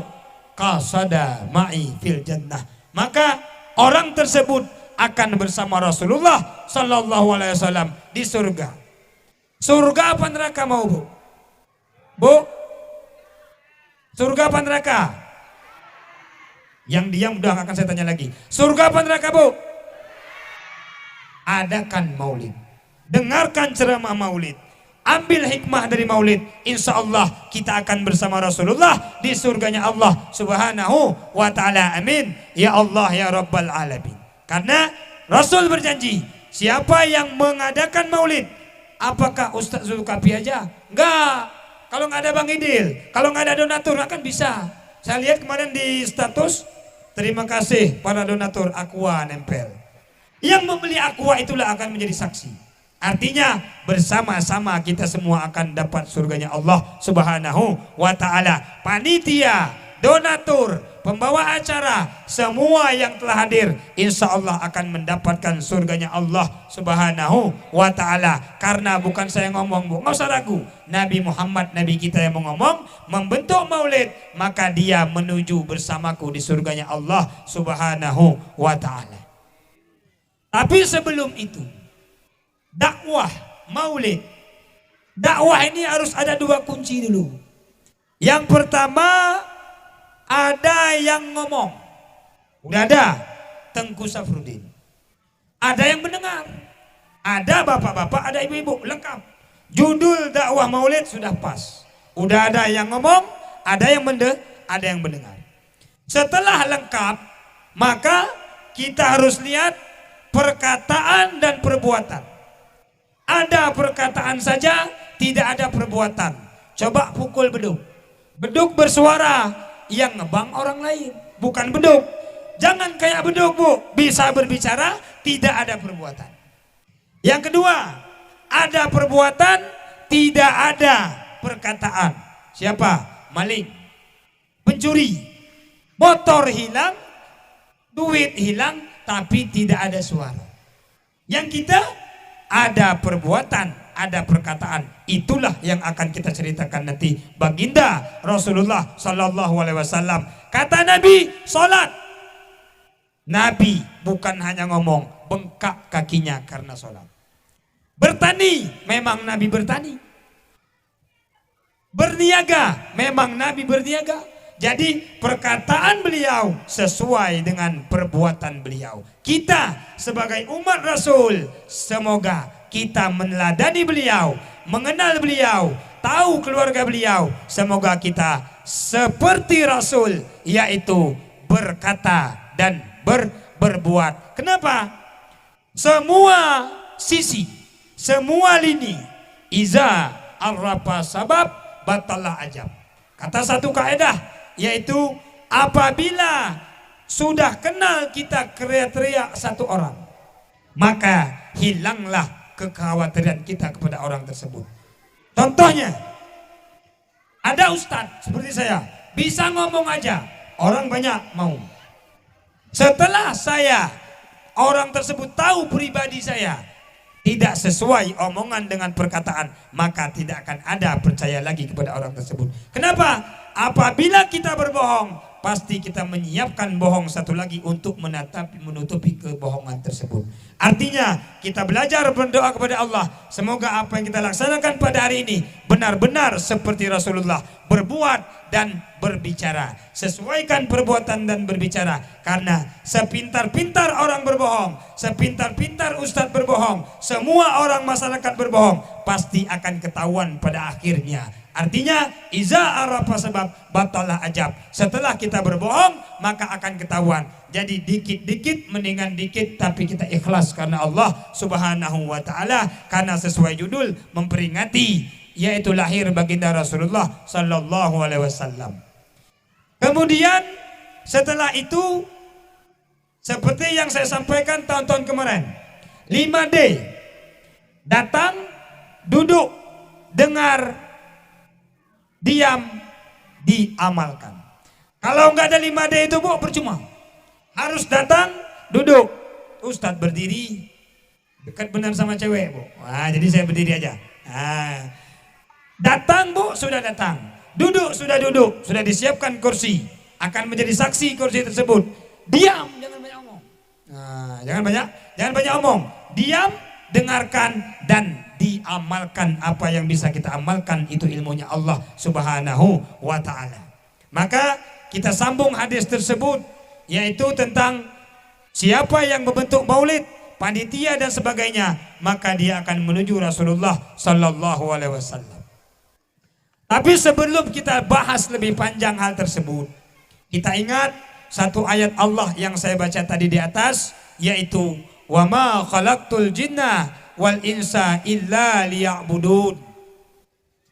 S1: qasada ma'i fil jannah, maka orang tersebut akan bersama Rasulullah Sallallahu Alaihi Wasallam di surga. Surga apa neraka mau Bu? Bu? Surga apa neraka? Yang diam udah akan saya tanya lagi. Surga apa neraka Bu? Adakan maulid. Dengarkan ceramah maulid. Ambil hikmah dari maulid. Insya Allah kita akan bersama Rasulullah di surganya Allah Subhanahu wa ta'ala. Amin. Ya Allah ya Rabbal Alamin. Karena Rasul berjanji, siapa yang mengadakan maulid, apakah Ustaz Zulkafi aja? Enggak. kalau nggak ada Bang Idil, kalau nggak ada donatur nggak akan bisa. Saya lihat kemarin di status, terima kasih para donatur Aqua nempel. Yang membeli Aqua itulah akan menjadi saksi. Artinya bersama-sama kita semua akan dapat surganya Allah Subhanahu wa ta'ala. Panitia, donatur, pembawa acara, semua yang telah hadir insya Allah akan mendapatkan surganya Allah Subhanahu wa ta'ala. Karena bukan saya ngomong, Bu, nggak usah ragu, Nabi Muhammad, Nabi kita yang mau ngomong, membentuk maulid, maka dia menuju bersamaku di surganya Allah Subhanahu wa ta'ala. Tapi sebelum itu, dakwah maulid, dakwah ini harus ada dua kunci dulu. Yang pertama, ada yang ngomong, udah ada Tengku Safruddin, ada yang mendengar, ada bapak-bapak, ada ibu-ibu, lengkap. Judul dakwah maulid sudah pas, udah ada yang ngomong, ada yang mendengar. Setelah lengkap, maka kita harus lihat perkataan dan perbuatan. Ada perkataan saja, tidak ada perbuatan. Coba pukul beduk. Beduk bersuara, yang ngebang orang lain, bukan beduk. Jangan kayak beduk, Bu, bisa berbicara, tidak ada perbuatan. Yang kedua, ada perbuatan, tidak ada perkataan. Siapa? Maling, pencuri, motor hilang, duit hilang, tapi tidak ada suara. Yang kita ada perbuatan, ada perkataan. Itulah yang akan kita ceritakan nanti. Baginda Rasulullah Sallallahu Alaihi Wasallam, kata Nabi, sholat. Nabi bukan hanya ngomong, bengkak kakinya karena sholat. Bertani, memang Nabi bertani. Berniaga, memang Nabi berniaga. Jadi perkataan beliau sesuai dengan perbuatan beliau. Kita sebagai umat Rasul, semoga kita meneladani beliau, mengenal beliau, tahu keluarga beliau. Semoga kita seperti Rasul, yaitu berkata dan berbuat. Kenapa? Semua sisi, semua lini, iza arrafa sabab batalah ajab. Kata satu kaidah, yaitu apabila sudah kenal kita kriteria satu orang, maka hilanglah kekhawatiran kita kepada orang tersebut. Contohnya, ada ustadz seperti saya, bisa ngomong aja, orang banyak mau. Setelah saya, orang tersebut tahu pribadi saya tidak sesuai omongan dengan perkataan, maka tidak akan ada percaya lagi kepada orang tersebut. Kenapa? Apabila kita berbohong, pasti kita menyiapkan bohong satu lagi untuk menutupi kebohongan tersebut. Artinya kita belajar berdoa kepada Allah, semoga apa yang kita laksanakan pada hari ini benar-benar seperti Rasulullah, berbuat dan berbicara. Sesuaikan perbuatan dan berbicara, karena sepintar-pintar orang berbohong, sepintar-pintar ustadz berbohong, semua orang masyarakat berbohong, pasti akan ketahuan pada akhirnya. Artinya iza arafa sebab batalah ajab. Setelah kita berbohong, maka akan ketahuan. Jadi dikit-dikit mendingan dikit, tapi kita ikhlas karena Allah Subhanahu wa ta'ala, karena sesuai judul memperingati, yaitu lahir baginda Rasulullah Sallallahu Alaihi Wasallam. Kemudian setelah itu, seperti yang saya sampaikan tahun-tahun kemarin, 5D, datang, duduk, dengar, diam, diamalkan. Kalau nggak ada 5D itu, Bu, percuma. Harus datang, duduk. Ustadz berdiri, dekat benar sama cewek, Bu. Wah, jadi saya berdiri aja. Nah, datang, Bu, sudah datang. Duduk, sudah duduk. Sudah disiapkan kursi. Akan menjadi saksi kursi tersebut. Diam, jangan banyak omong. Nah, jangan banyak omong. Diam, dengarkan, dan diamalkan. Apa yang bisa kita amalkan itu ilmunya Allah Subhanahu wa ta'ala. Maka kita sambung hadis tersebut, yaitu tentang siapa yang membentuk maulid, panitia dan sebagainya, maka dia akan menuju Rasulullah Sallallahu Alaihi Wasallam. Tapi sebelum kita bahas lebih panjang hal tersebut, kita ingat satu ayat Allah yang saya baca tadi di atas, yaitu wa ma khalaqtul jinna wal insa illa liya'budun.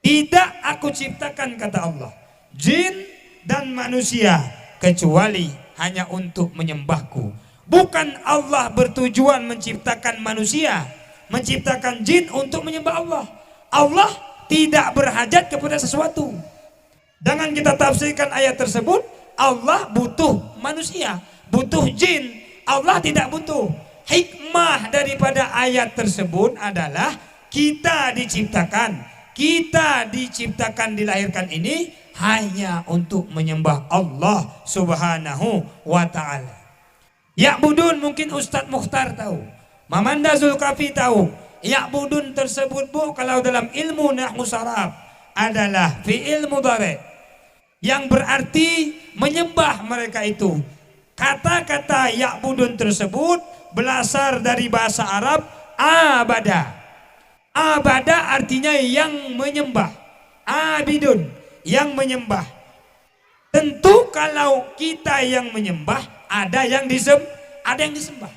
S1: Tidak aku ciptakan, kata Allah, jin dan manusia kecuali hanya untuk menyembahku. Bukan Allah bertujuan menciptakan manusia, menciptakan jin untuk menyembah Allah. Allah tidak berhajat kepada sesuatu. Jangan kita tafsirkan ayat tersebut Allah butuh manusia, butuh jin. Allah tidak butuh. Hikmah daripada ayat tersebut adalah kita diciptakan, dilahirkan ini hanya untuk menyembah Allah Subhanahu wa ta'ala. Ya'budun mungkin Ustadz Mukhtar tahu, Mamanda Zulkafi tahu. Ya'budun tersebut bu, kalau dalam ilmu nahwu saraf adalah fi'il mudhari yang berarti menyembah mereka itu. Kata-kata ya'budun tersebut berasal dari bahasa Arab abada. Abada artinya yang menyembah. Abidun, yang menyembah. Tentu kalau kita yang menyembah, ada yang disembah.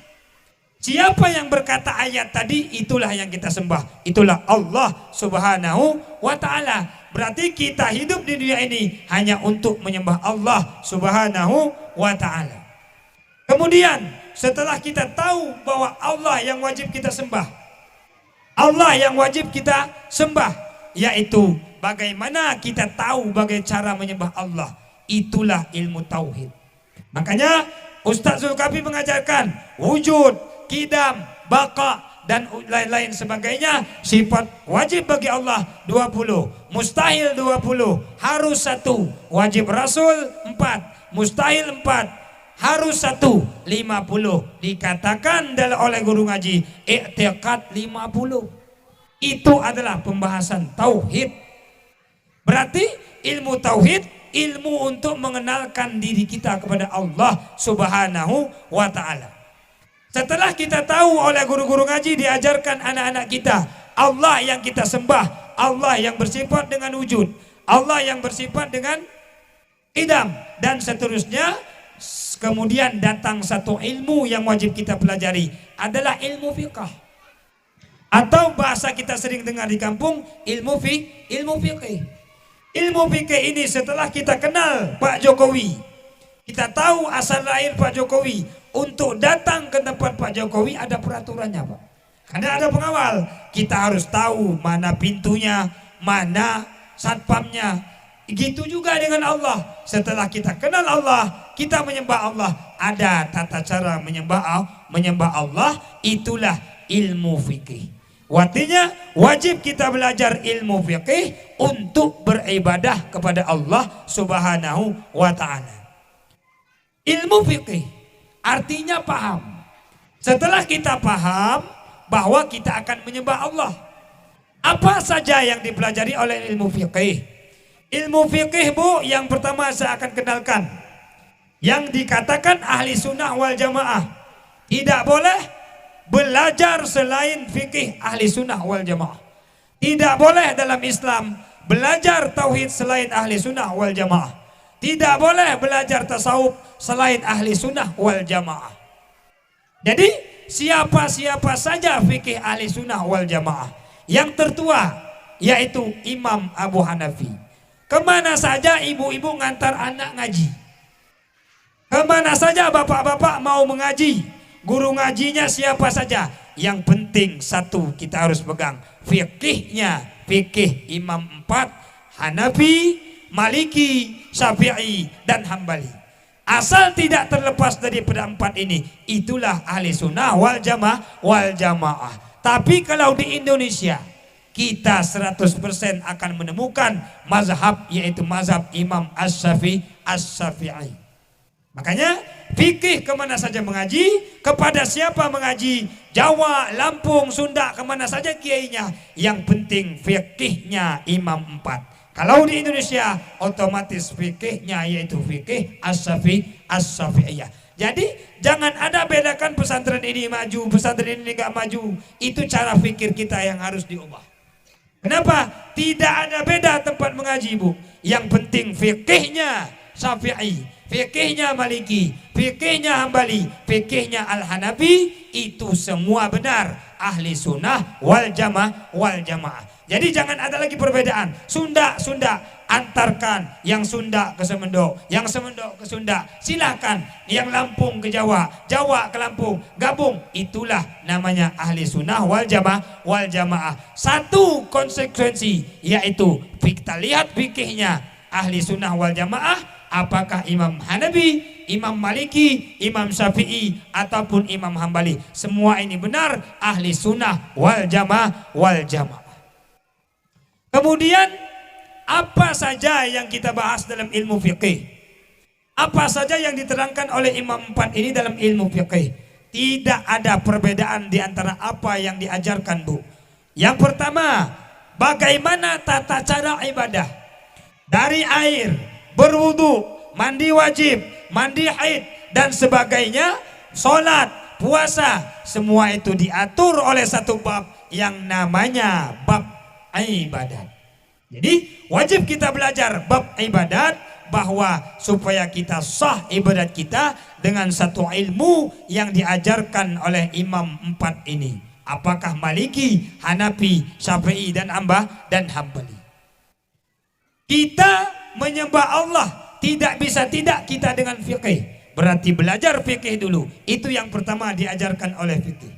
S1: Siapa yang berkata ayat tadi, itulah yang kita sembah. Itulah Allah Subhanahu wa ta'ala. Berarti kita hidup di dunia ini hanya untuk menyembah Allah Subhanahu wa ta'ala. Kemudian setelah kita tahu bahwa Allah yang wajib kita sembah, Allah yang wajib kita sembah, yaitu bagaimana kita tahu bagaimana cara menyembah Allah. Itulah ilmu tauhid. Makanya Ustaz Zulkafi mengajarkan wujud, kidam, baka dan lain-lain sebagainya. Sifat wajib bagi Allah 20, mustahil 20, harus 1, wajib Rasul 4, mustahil 4, harus 1, 50. Dikatakan oleh guru ngaji i'tiqad 50. Itu adalah pembahasan tauhid. Berarti ilmu tauhid ilmu untuk mengenalkan diri kita kepada Allah Subhanahu wa ta'ala. Setelah kita tahu oleh guru-guru ngaji, diajarkan anak-anak kita Allah yang kita sembah, Allah yang bersifat dengan wujud, Allah yang bersifat dengan idam dan seterusnya. Kemudian datang satu ilmu yang wajib kita pelajari, adalah ilmu fiqh, atau bahasa kita sering dengar di kampung, ilmu fiqh. Ilmu fikih ini setelah kita kenal Pak Jokowi, kita tahu asal lahir Pak Jokowi. Untuk datang ke tempat Pak Jokowi ada peraturannya Pak, karena ada pengawal. Kita harus tahu mana pintunya, mana satpamnya. Begitu juga dengan Allah. Setelah kita kenal Allah, kita menyembah Allah, ada tata cara menyembah Allah. Itulah ilmu fikih. Artinya wajib kita belajar ilmu fikih untuk beribadah kepada Allah Subhanahu wa ta'ala. Ilmu fikih artinya paham. Setelah kita paham bahwa kita akan menyembah Allah, apa saja yang dipelajari oleh ilmu fikih? Ilmu fikih bu, yang pertama saya akan kenalkan, yang dikatakan ahli sunnah wal jamaah tidak boleh belajar selain fikih ahli sunnah wal jamaah. Tidak boleh dalam Islam belajar tauhid selain ahli sunnah wal jamaah. Tidak boleh belajar tasawuf selain ahli sunnah wal jamaah. Jadi siapa-siapa saja fikih ahli sunnah wal jamaah. Yang tertua yaitu Imam Abu Hanafi. Kemana saja ibu-ibu ngantar anak ngaji, kemana saja bapak-bapak mau mengaji, guru ngajinya siapa saja, yang penting satu kita harus pegang, fikihnya fikih Imam 4, Hanafi, Maliki, Syafi'i dan Hambali. Asal tidak terlepas daripada 4 ini, itulah ahli sunnah wal jamaah. Tapi kalau di Indonesia kita 100% akan menemukan mazhab, yaitu mazhab Imam As-Syafi'i. Makanya fikih kemana saja mengaji, kepada siapa mengaji, Jawa, Lampung, Sunda, kemana saja kiainya, yang penting fikihnya Imam 4. Kalau di Indonesia otomatis fikihnya yaitu fikih As-Syafi'iyah. Jadi jangan ada bedakan pesantren ini maju, pesantren ini gak maju. Itu cara fikir kita yang harus diubah. Kenapa? Tidak ada beda tempat mengaji bu. Yang penting fikihnya Syafi'i, fikihnya Maliki, fikihnya Hambali, fikihnya Al-Hanafi, itu semua benar ahli sunnah wal jamaah. Jadi jangan ada lagi perbedaan. Sunda, antarkan yang Sunda ke Semendo, yang Semendo ke Sunda. Silakan yang Lampung ke Jawa, Jawa ke Lampung, gabung. Itulah namanya ahli sunnah wal jamaah. Satu konsekuensi, yaitu kita lihat fikihnya ahli sunnah wal jamaah. Apakah Imam Hanafi, Imam Maliki, Imam Syafi'i, ataupun Imam Hambali. Semua ini benar ahli sunnah wal jamaah. Kemudian apa saja yang kita bahas dalam ilmu fiqih? Apa saja yang diterangkan oleh Imam 4 ini dalam ilmu fiqih? Tidak ada perbedaan di antara apa yang diajarkan, Bu. Yang pertama, bagaimana tata cara ibadah. Dari air, berwudu, mandi wajib, mandi haid, dan sebagainya, sholat, puasa, semua itu diatur oleh satu bab yang namanya bab ibadat. Jadi wajib kita belajar bab ibadat, bahwa supaya kita sah ibadat kita dengan satu ilmu yang diajarkan oleh Imam 4 ini. Apakah Maliki, Hanafi, Syafi'i, dan Hambali. Kita menyembah Allah tidak bisa tidak kita dengan fikih. Berarti belajar fikih dulu. Itu yang pertama diajarkan oleh fikih.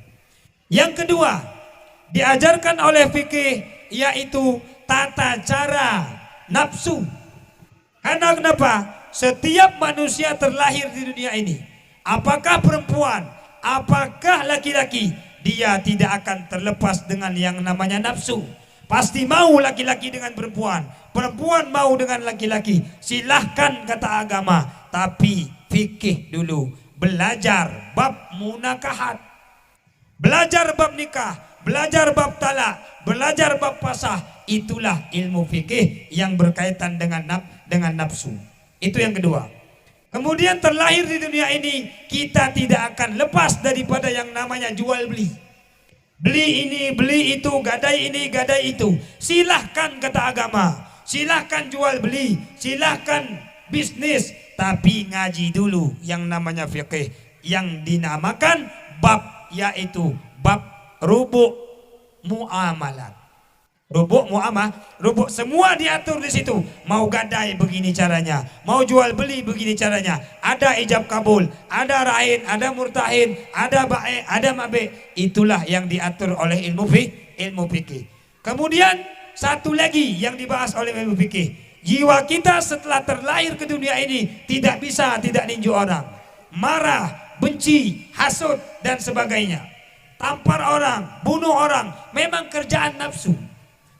S1: Yang kedua diajarkan oleh fikih, yaitu tata cara nafsu. Karena kenapa? Setiap manusia terlahir di dunia ini, apakah perempuan, apakah laki-laki, dia tidak akan terlepas dengan yang namanya nafsu. Pasti mau laki-laki dengan perempuan, perempuan mau dengan laki-laki. Silahkan kata agama, tapi fikih dulu. Belajar bab munakahat, belajar bab nikah, belajar bab talak, belajar bab pasah. Itulah ilmu fikih yang berkaitan dengan nafsu. Itu yang kedua. Kemudian terlahir di dunia ini, kita tidak akan lepas daripada yang namanya jual beli. Beli ini, beli itu, gadai ini, gadai itu. Silahkan kata agama, silahkan jual beli, silahkan bisnis, tapi ngaji dulu yang namanya fikih, yang dinamakan bab, yaitu bab rubu' muamalat. Rubuk semua diatur di situ. Mau gadai begini caranya, mau jual beli begini caranya. Ada ijab kabul, ada rain, ada murtahin, ada bae, ada mabe. Itulah yang diatur oleh ilmu fikih. Kemudian satu lagi yang dibahas oleh ilmu fikih, jiwa kita setelah terlahir ke dunia ini tidak bisa tidak ninju orang, marah, benci, hasud, dan sebagainya. Tampar orang, bunuh orang, memang kerjaan nafsu.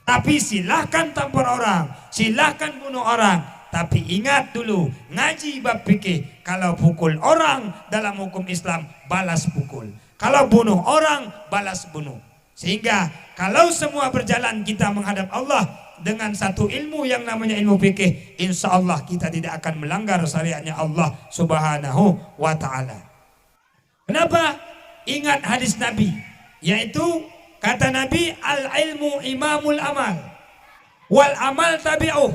S1: Tapi silahkan tampar orang, silahkan bunuh orang. Tapi ingat dulu, ngaji bab fikih. Kalau pukul orang dalam hukum Islam, balas pukul. Kalau bunuh orang, balas bunuh. Sehingga kalau semua berjalan kita menghadap Allah dengan satu ilmu yang namanya ilmu fikih, insya Allah kita tidak akan melanggar syariatnya Allah Subhanahu wa ta'ala. Kenapa? Ingat hadis Nabi, yaitu kata Nabi, al-ilmu imamul amal, wal amal tabi'uh.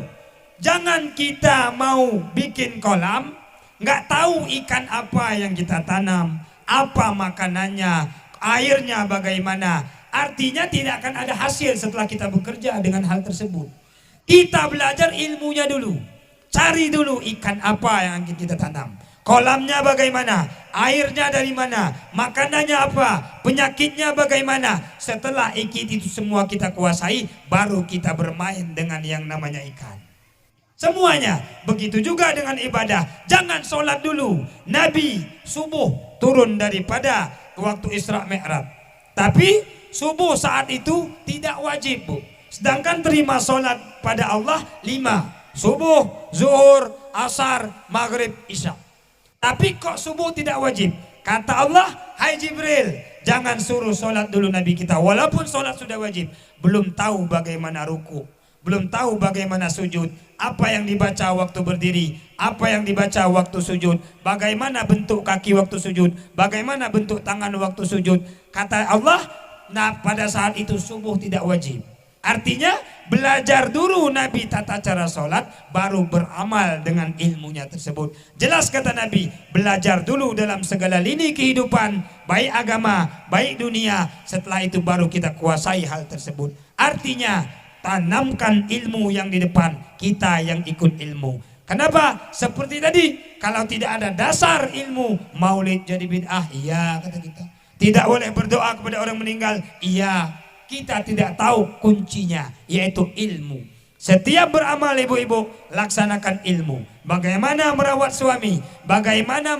S1: Jangan kita mau bikin kolam, nggak tahu ikan apa yang kita tanam, apa makanannya, airnya bagaimana. Artinya tidak akan ada hasil setelah kita bekerja dengan hal tersebut. Kita belajar ilmunya dulu, cari dulu ikan apa yang kita tanam, kolamnya bagaimana, airnya dari mana, makanannya apa, penyakitnya bagaimana. Setelah itu semua kita kuasai, baru kita bermain dengan yang namanya ikan. Semuanya. Begitu juga dengan ibadah. Jangan sholat dulu. Nabi subuh turun daripada waktu Isra Mi'raj, tapi subuh saat itu tidak wajib, Bu. Sedangkan terima sholat pada Allah 5. Subuh, zuhur, asar, maghrib, isya. Tapi kok subuh tidak wajib? Kata Allah, hai Jibril, jangan suruh sholat dulu Nabi kita. Walaupun sholat sudah wajib, belum tahu bagaimana ruku, belum tahu bagaimana sujud, apa yang dibaca waktu berdiri, apa yang dibaca waktu sujud, bagaimana bentuk kaki waktu sujud, bagaimana bentuk tangan waktu sujud. Kata Allah, nah pada saat itu subuh tidak wajib. Artinya belajar dulu Nabi tata cara sholat, baru beramal dengan ilmunya tersebut. Jelas kata Nabi, belajar dulu dalam segala lini kehidupan, baik agama, baik dunia. Setelah itu baru kita kuasai hal tersebut. Artinya tanamkan ilmu yang di depan, kita yang ikut ilmu. Kenapa? Seperti tadi, kalau tidak ada dasar ilmu, maulid jadi bid'ah. Iya, kata kita. Tidak boleh berdoa kepada orang meninggal. Iya, kita tidak tahu kuncinya, yaitu ilmu. Setiap beramal ibu-ibu, laksanakan ilmu. Bagaimana merawat suami, bagaimana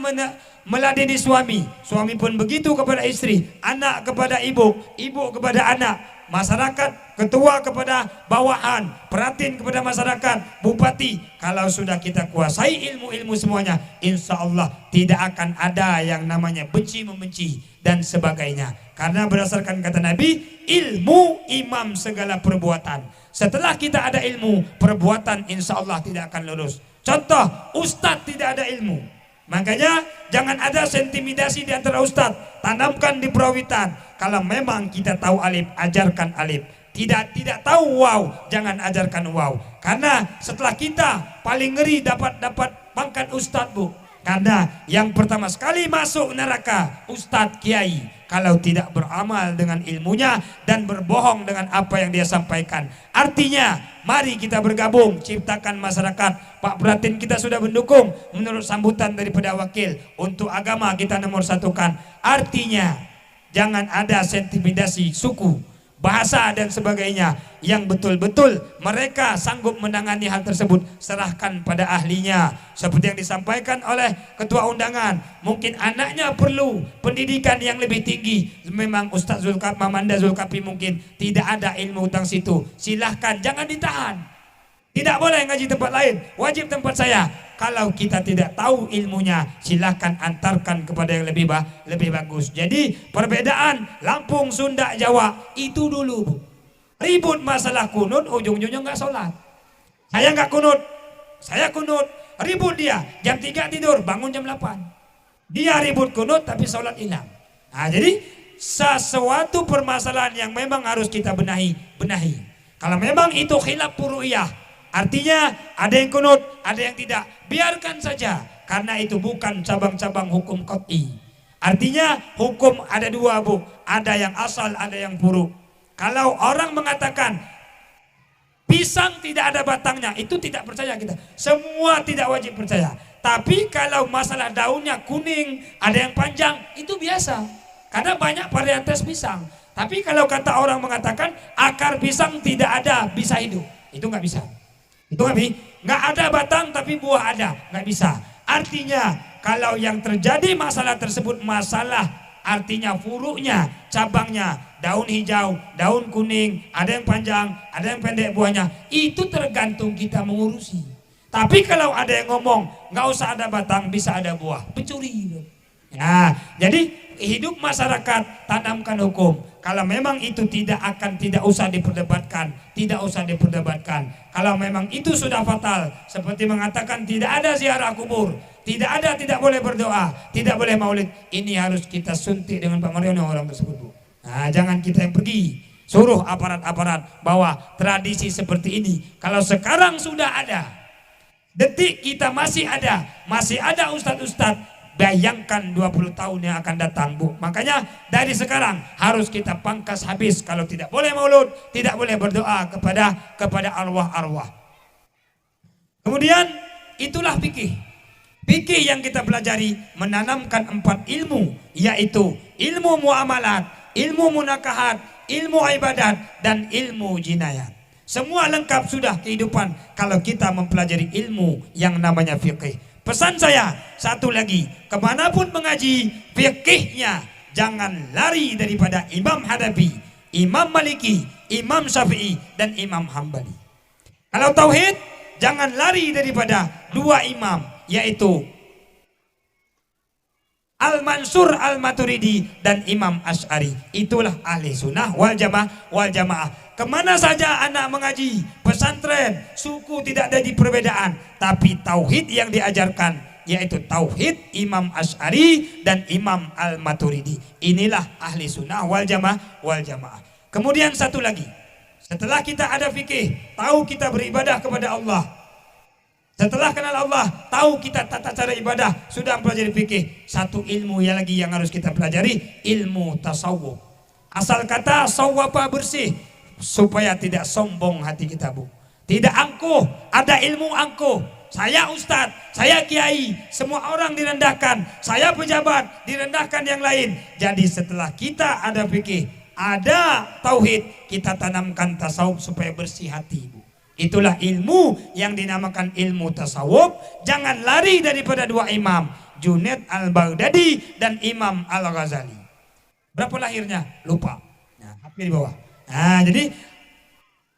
S1: meladeni suami, suami pun begitu kepada istri, anak kepada ibu, ibu kepada anak, masyarakat, ketua kepada bawahan, peratin kepada masyarakat, bupati. Kalau sudah kita kuasai ilmu-ilmu semuanya, insya Allah tidak akan ada yang namanya benci membenci dan sebagainya. Karena berdasarkan kata Nabi, ilmu imam segala perbuatan. Setelah kita ada ilmu, perbuatan insya Allah tidak akan lurus. Contoh, ustadz tidak ada ilmu, makanya jangan ada intimidasi di antara ustadz. Tanamkan di perawitan. Kalau memang kita tahu alif, ajarkan alif. Tidak tahu wow, jangan ajarkan wow. Karena setelah kita paling ngeri dapat pangkat ustadz, Bu. Karena yang pertama sekali masuk neraka ustadz kiai, kalau tidak beramal dengan ilmunya dan berbohong dengan apa yang dia sampaikan. Artinya mari kita bergabung ciptakan masyarakat. Pak Pratin kita sudah mendukung menurut sambutan daripada wakil. Untuk agama kita nomor satukan. Artinya jangan ada intimidasi suku, bahasa dan sebagainya. Yang betul-betul mereka sanggup menangani hal tersebut, serahkan pada ahlinya. Seperti yang disampaikan oleh ketua undangan, mungkin anaknya perlu pendidikan yang lebih tinggi. Memang Ustaz Mamanda Zulkapi mungkin tidak ada ilmu tentang situ, silahkan, jangan ditahan. Tidak boleh ngaji tempat lain, wajib tempat saya. Kalau kita tidak tahu ilmunya, silahkan antarkan kepada yang lebih bagus. Jadi perbedaan Lampung, Sunda, Jawa itu dulu, Bu. Ribut masalah kunut, ujung-ujungnya nggak sholat. Saya nggak kunut, saya kunut. Ribut dia, jam 3 tidur, bangun jam 8. Dia ribut kunut tapi sholat hilang. Nah, jadi sesuatu permasalahan yang memang harus kita benahi. Kalau memang itu khilaf furu'iyah, artinya ada yang kunut, ada yang tidak, biarkan saja. Karena itu bukan cabang-cabang hukum qat'i. Artinya hukum ada dua, Bu. Ada yang asal, ada yang furu'. Kalau orang mengatakan pisang tidak ada batangnya, itu tidak percaya kita. Semua tidak wajib percaya. Tapi kalau masalah daunnya kuning, ada yang panjang, itu biasa. Karena banyak varietas pisang. Tapi kalau kata orang mengatakan akar pisang tidak ada, bisa hidup, itu nggak bisa. Itu nggak ada batang tapi buah ada, nggak bisa. Artinya kalau yang terjadi masalah tersebut masalah, artinya furu'nya, cabangnya, daun hijau, daun kuning, ada yang panjang, ada yang pendek buahnya, itu tergantung kita mengurusi. Tapi kalau ada yang ngomong nggak usah ada batang, bisa ada buah, pencuri. Ya, jadi hidup masyarakat, tanamkan hukum. Kalau memang itu tidak usah diperdebatkan, tidak usah diperdebatkan. Kalau memang itu sudah fatal, seperti mengatakan tidak ada ziarah kubur, tidak boleh berdoa, tidak boleh maulid, ini harus kita suntik dengan Pak Mariono orang tersebut, Bu. Nah, jangan kita yang pergi suruh aparat-aparat bahwa tradisi seperti ini. Kalau sekarang sudah ada, detik kita masih ada ustadz-ustadz, bayangkan 20 tahun yang akan datang, Bu. Makanya dari sekarang harus kita pangkas habis. Kalau tidak boleh maulud, tidak boleh berdoa kepada arwah-arwah. Kemudian itulah fikih. Fikih yang kita pelajari menanamkan 4 ilmu, yaitu ilmu muamalat, ilmu munakahat, ilmu ibadat, dan ilmu jinayat. Semua lengkap sudah kehidupan kalau kita mempelajari ilmu yang namanya fikih. Pesan saya satu lagi, kemanapun mengaji, fikihnya jangan lari daripada Imam Hanafi, Imam Maliki, Imam Syafi'i, dan Imam Hambali. Kalau tauhid, jangan lari daripada 2 imam, yaitu Al-Mansur Al-Maturidi dan Imam Asy'ari. Itulah ahli sunnah wal jamaah. Kemana saja anak mengaji, pesantren, suku tidak ada di perbedaan, tapi tauhid yang diajarkan yaitu tauhid Imam Asy'ari dan Imam Al-Maturidi. Inilah ahli sunnah wal jamaah. Kemudian satu lagi, setelah kita ada fikih, tahu kita beribadah kepada Allah. Setelah kenal Allah, tahu kita tata cara ibadah, sudah mempelajari fikih. Satu ilmu yang harus kita pelajari, ilmu tasawuf. Asal kata sawwapa, bersih. supaya tidak sombong hati kita, Bu. Tidak angkuh, ada ilmu angkuh. Saya ustadz, saya kiai, semua orang direndahkan. Saya pejabat, direndahkan yang lain. Jadi setelah kita ada fikih, ada tauhid, kita tanamkan tasawuf supaya bersih hati, Bu. Itulah ilmu yang dinamakan ilmu tasawuf. Jangan lari daripada dua imam, Junaid al-Baghdadi dan Imam al-Ghazali. Berapa lahirnya? Lupa. Nah, HP di bawah. Nah, jadi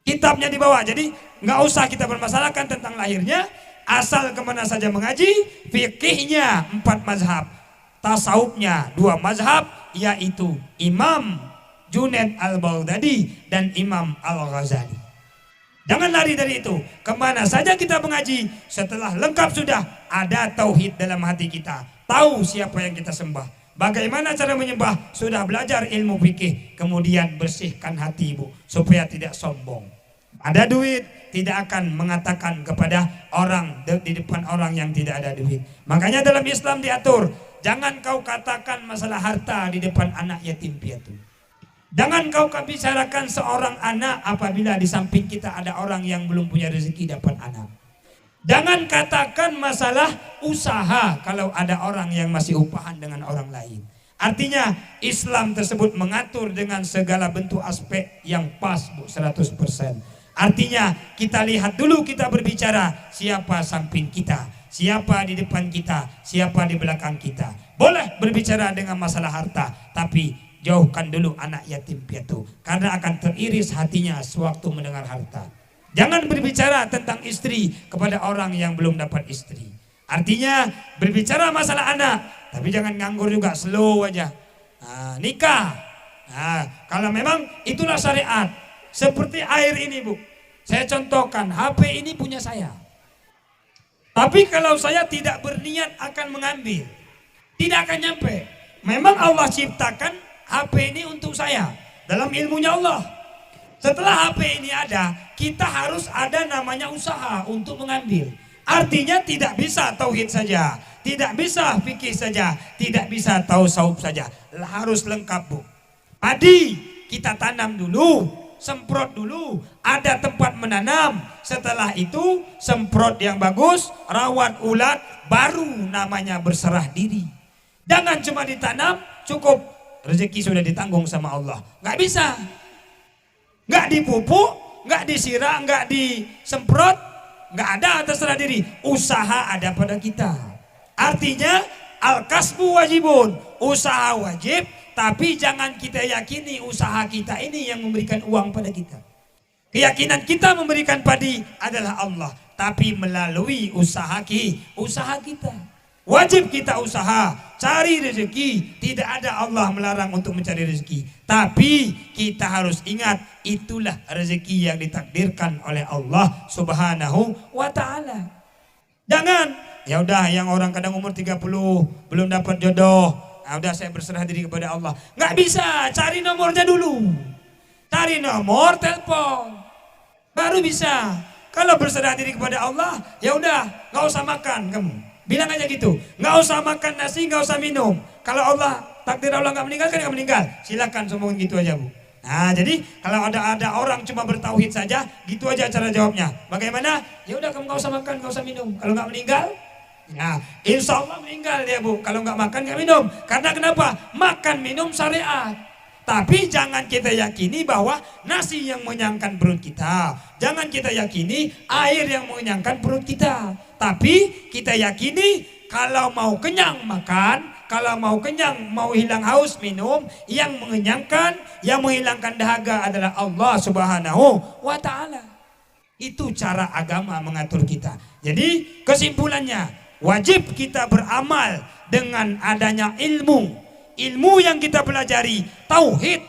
S1: kitabnya di bawah. Jadi nggak usah kita bermasalahkan tentang lahirnya. Asal kemana saja mengaji, fikihnya 4 mazhab, tasawufnya 2 mazhab, yaitu Imam Junaid al-Baghdadi dan Imam al-Ghazali. Jangan lari dari itu. Kemana saja kita mengaji, setelah lengkap sudah ada tauhid dalam hati kita, tahu siapa yang kita sembah, bagaimana cara menyembah, sudah belajar ilmu fikih, kemudian bersihkan hati, Bu, supaya tidak sombong. Ada duit, tidak akan mengatakan kepada orang di depan orang yang tidak ada duit. Makanya dalam Islam diatur, jangan kau katakan masalah harta di depan anak yatim piatu. Jangan kau bicarakan seorang anak apabila di samping kita ada orang yang belum punya rezeki dapat anak. Jangan katakan masalah usaha kalau ada orang yang masih upahan dengan orang lain. Artinya Islam tersebut mengatur dengan segala bentuk aspek yang pas, Bu, 100%. Artinya kita lihat dulu, kita berbicara siapa samping kita, siapa di depan kita, siapa di belakang kita. Boleh berbicara dengan masalah harta, tapi jauhkan dulu anak yatim piatu, karena akan teriris hatinya sewaktu mendengar harta. Jangan berbicara tentang istri kepada orang yang belum dapat istri. Artinya berbicara masalah anak, tapi jangan nganggur juga, slow aja. Nikah. Kalau memang itulah syariat. Seperti air ini, Bu. Saya contohkan, HP ini punya saya. Tapi kalau saya tidak berniat akan mengambil, tidak akan nyampe. Memang Allah ciptakan HP ini untuk saya. Dalam ilmunya Allah. Setelah HP ini ada, kita harus ada namanya usaha untuk mengambil. Artinya tidak bisa tauhid saja, tidak bisa fikih saja, tidak bisa tasawuf saja. Harus lengkap, Bu. Padi kita tanam dulu, semprot dulu, ada tempat menanam. Setelah itu semprot yang bagus, rawat ulat, baru namanya berserah diri. Jangan cuma ditanam, cukup rezeki sudah ditanggung sama Allah. Nggak bisa. Nggak dipupuk, nggak disiram, nggak disemprot, nggak ada terserah diri. Usaha ada pada kita. Artinya al-kasbu wajibun, usaha wajib. Tapi jangan kita yakini usaha kita ini yang memberikan uang pada kita. Keyakinan kita memberikan padi adalah Allah, tapi melalui usaha kita. Wajib kita usaha, cari rezeki. Tidak ada Allah melarang untuk mencari rezeki. Tapi kita harus ingat, itulah rezeki yang ditakdirkan oleh Allah Subhanahu wa ta'ala. Jangan, ya udah yang orang kadang umur 30 belum dapat jodoh, udah saya berserah diri kepada Allah. Nggak bisa, cari nomornya dulu. Cari nomor telepon, baru bisa. Kalau berserah diri kepada Allah, ya udah, nggak usah makan kamu. Bilang aja gitu, nggak usah makan nasi, nggak usah minum. Kalau Allah takdir Allah nggak meninggal, kan nggak meninggal. Silakan sombongin gitu aja, Bu. Nah, jadi kalau ada orang cuma bertauhid saja, gitu aja cara jawabnya. Bagaimana? Ya udah, kamu nggak usah makan, nggak usah minum. Kalau nggak meninggal, nah, insya Allah meninggal dia, Bu. Kalau nggak makan, nggak minum. Karena kenapa? Makan minum syariat. Tapi jangan kita yakini bahwa nasi yang mengenyangkan perut kita. Jangan kita yakini air yang mengenyangkan perut kita. Tapi kita yakini kalau mau kenyang makan, kalau mau kenyang, mau hilang haus minum. Yang mengenyangkan, yang menghilangkan dahaga adalah Allah Subhanahu wa ta'ala. Itu cara agama mengatur kita. Jadi kesimpulannya, wajib kita beramal dengan adanya ilmu. Ilmu yang kita pelajari, tauhid,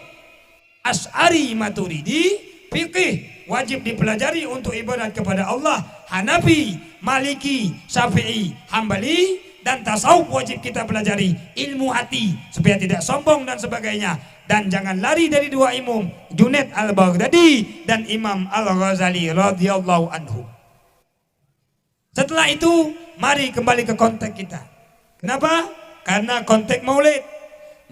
S1: Asy'ari, Maturidi, fikih, wajib dipelajari untuk ibadat kepada Allah. Hanafi, Maliki, Syafi'i, Hambali, dan tasawuf wajib kita pelajari. Ilmu hati supaya tidak sombong dan sebagainya. Dan jangan lari dari dua imam, Junaid al-Baghdadi dan Imam al-Ghazali radhiyallahu anhu. Setelah itu, mari kembali ke konteks kita. Kenapa? Karena konteks maulid.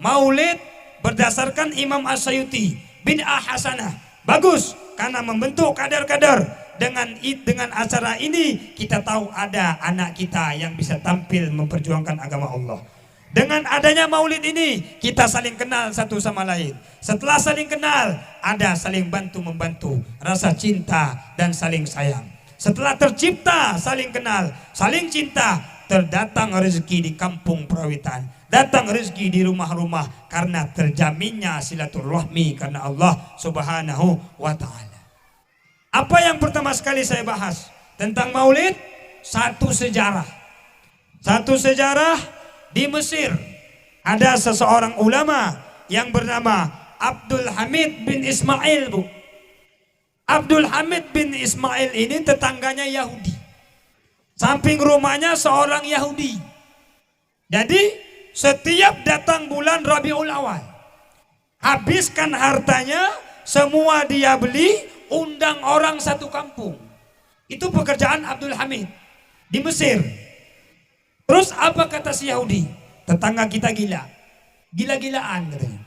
S1: Maulid berdasarkan Imam As-Sayuti, bid'ah hasanah. Bagus, karena membentuk kader-kader. Dengan acara ini kita tahu ada anak kita yang bisa tampil memperjuangkan agama Allah. Dengan adanya maulid ini kita saling kenal satu sama lain. Setelah saling kenal ada saling bantu-membantu, rasa cinta dan saling sayang. Setelah tercipta saling kenal, saling cinta, terdatang rezeki di kampung perawitan, datang rezeki di rumah-rumah karena terjaminnya silaturahmi karena Allah Subhanahu wa ta'ala. Apa yang pertama sekali saya bahas tentang maulid? Satu sejarah. Satu sejarah di Mesir. Ada seseorang ulama yang bernama Abdul Hamid bin Ismail, Bu. Abdul Hamid bin Ismail ini tetangganya Yahudi. Samping rumahnya seorang Yahudi. Jadi setiap datang bulan Rabiul Awal, habiskan hartanya, semua dia beli, undang orang satu kampung. Itu pekerjaan Abdul Hamid di Mesir. Terus apa kata si Yahudi? Tetangga kita gila. Gila-gilaan katanya.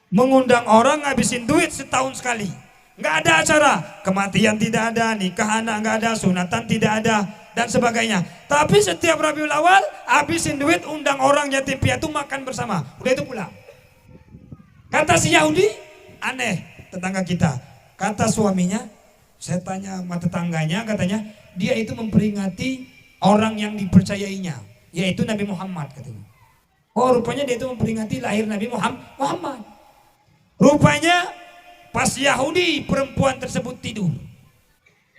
S1: Mengundang orang ngabisin duit setahun sekali. Nggak ada acara. Kematian tidak ada, nikah anak nggak ada, sunatan tidak ada, dan sebagainya. Tapi setiap Rabiul Awal habisin duit, undang orang yatim piatu makan bersama. Udah itu pulang. Kata si Yahudi, aneh tetangga kita. Kata suaminya, saya tanya sama tetangganya, katanya dia itu memperingati orang yang dipercayainya, yaitu Nabi Muhammad katanya. Oh, rupanya dia itu memperingati lahir Nabi Muhammad. Rupanya pas Yahudi perempuan tersebut tidur,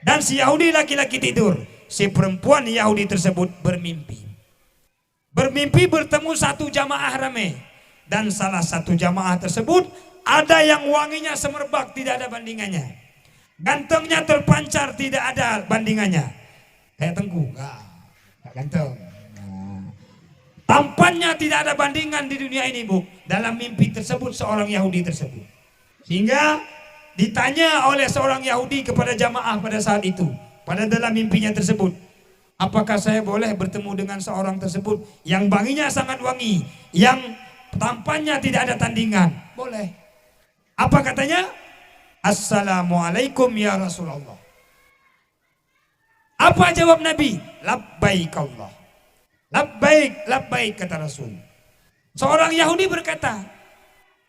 S1: dan si Yahudi laki-laki tidur, si perempuan Yahudi tersebut bermimpi. Bermimpi bertemu satu jamaah ramai, dan salah satu jamaah tersebut ada yang wanginya semerbak, tidak ada bandingannya. Gantengnya terpancar, tidak ada bandingannya. Kayak Tengku, enggak ganteng. Nah. Tampannya tidak ada bandingan di dunia ini, Bu. Dalam mimpi tersebut seorang Yahudi tersebut. Sehingga ditanya oleh seorang Yahudi kepada jamaah pada saat itu, pada dalam mimpinya tersebut, apakah saya boleh bertemu dengan seorang tersebut yang wanginya sangat wangi, yang tampannya tidak ada tandingan? Boleh. Apa katanya? Assalamualaikum ya Rasulullah. Apa jawab Nabi? Labbaik Allah. Labbaik, labbaik kata Rasul. Seorang Yahudi berkata,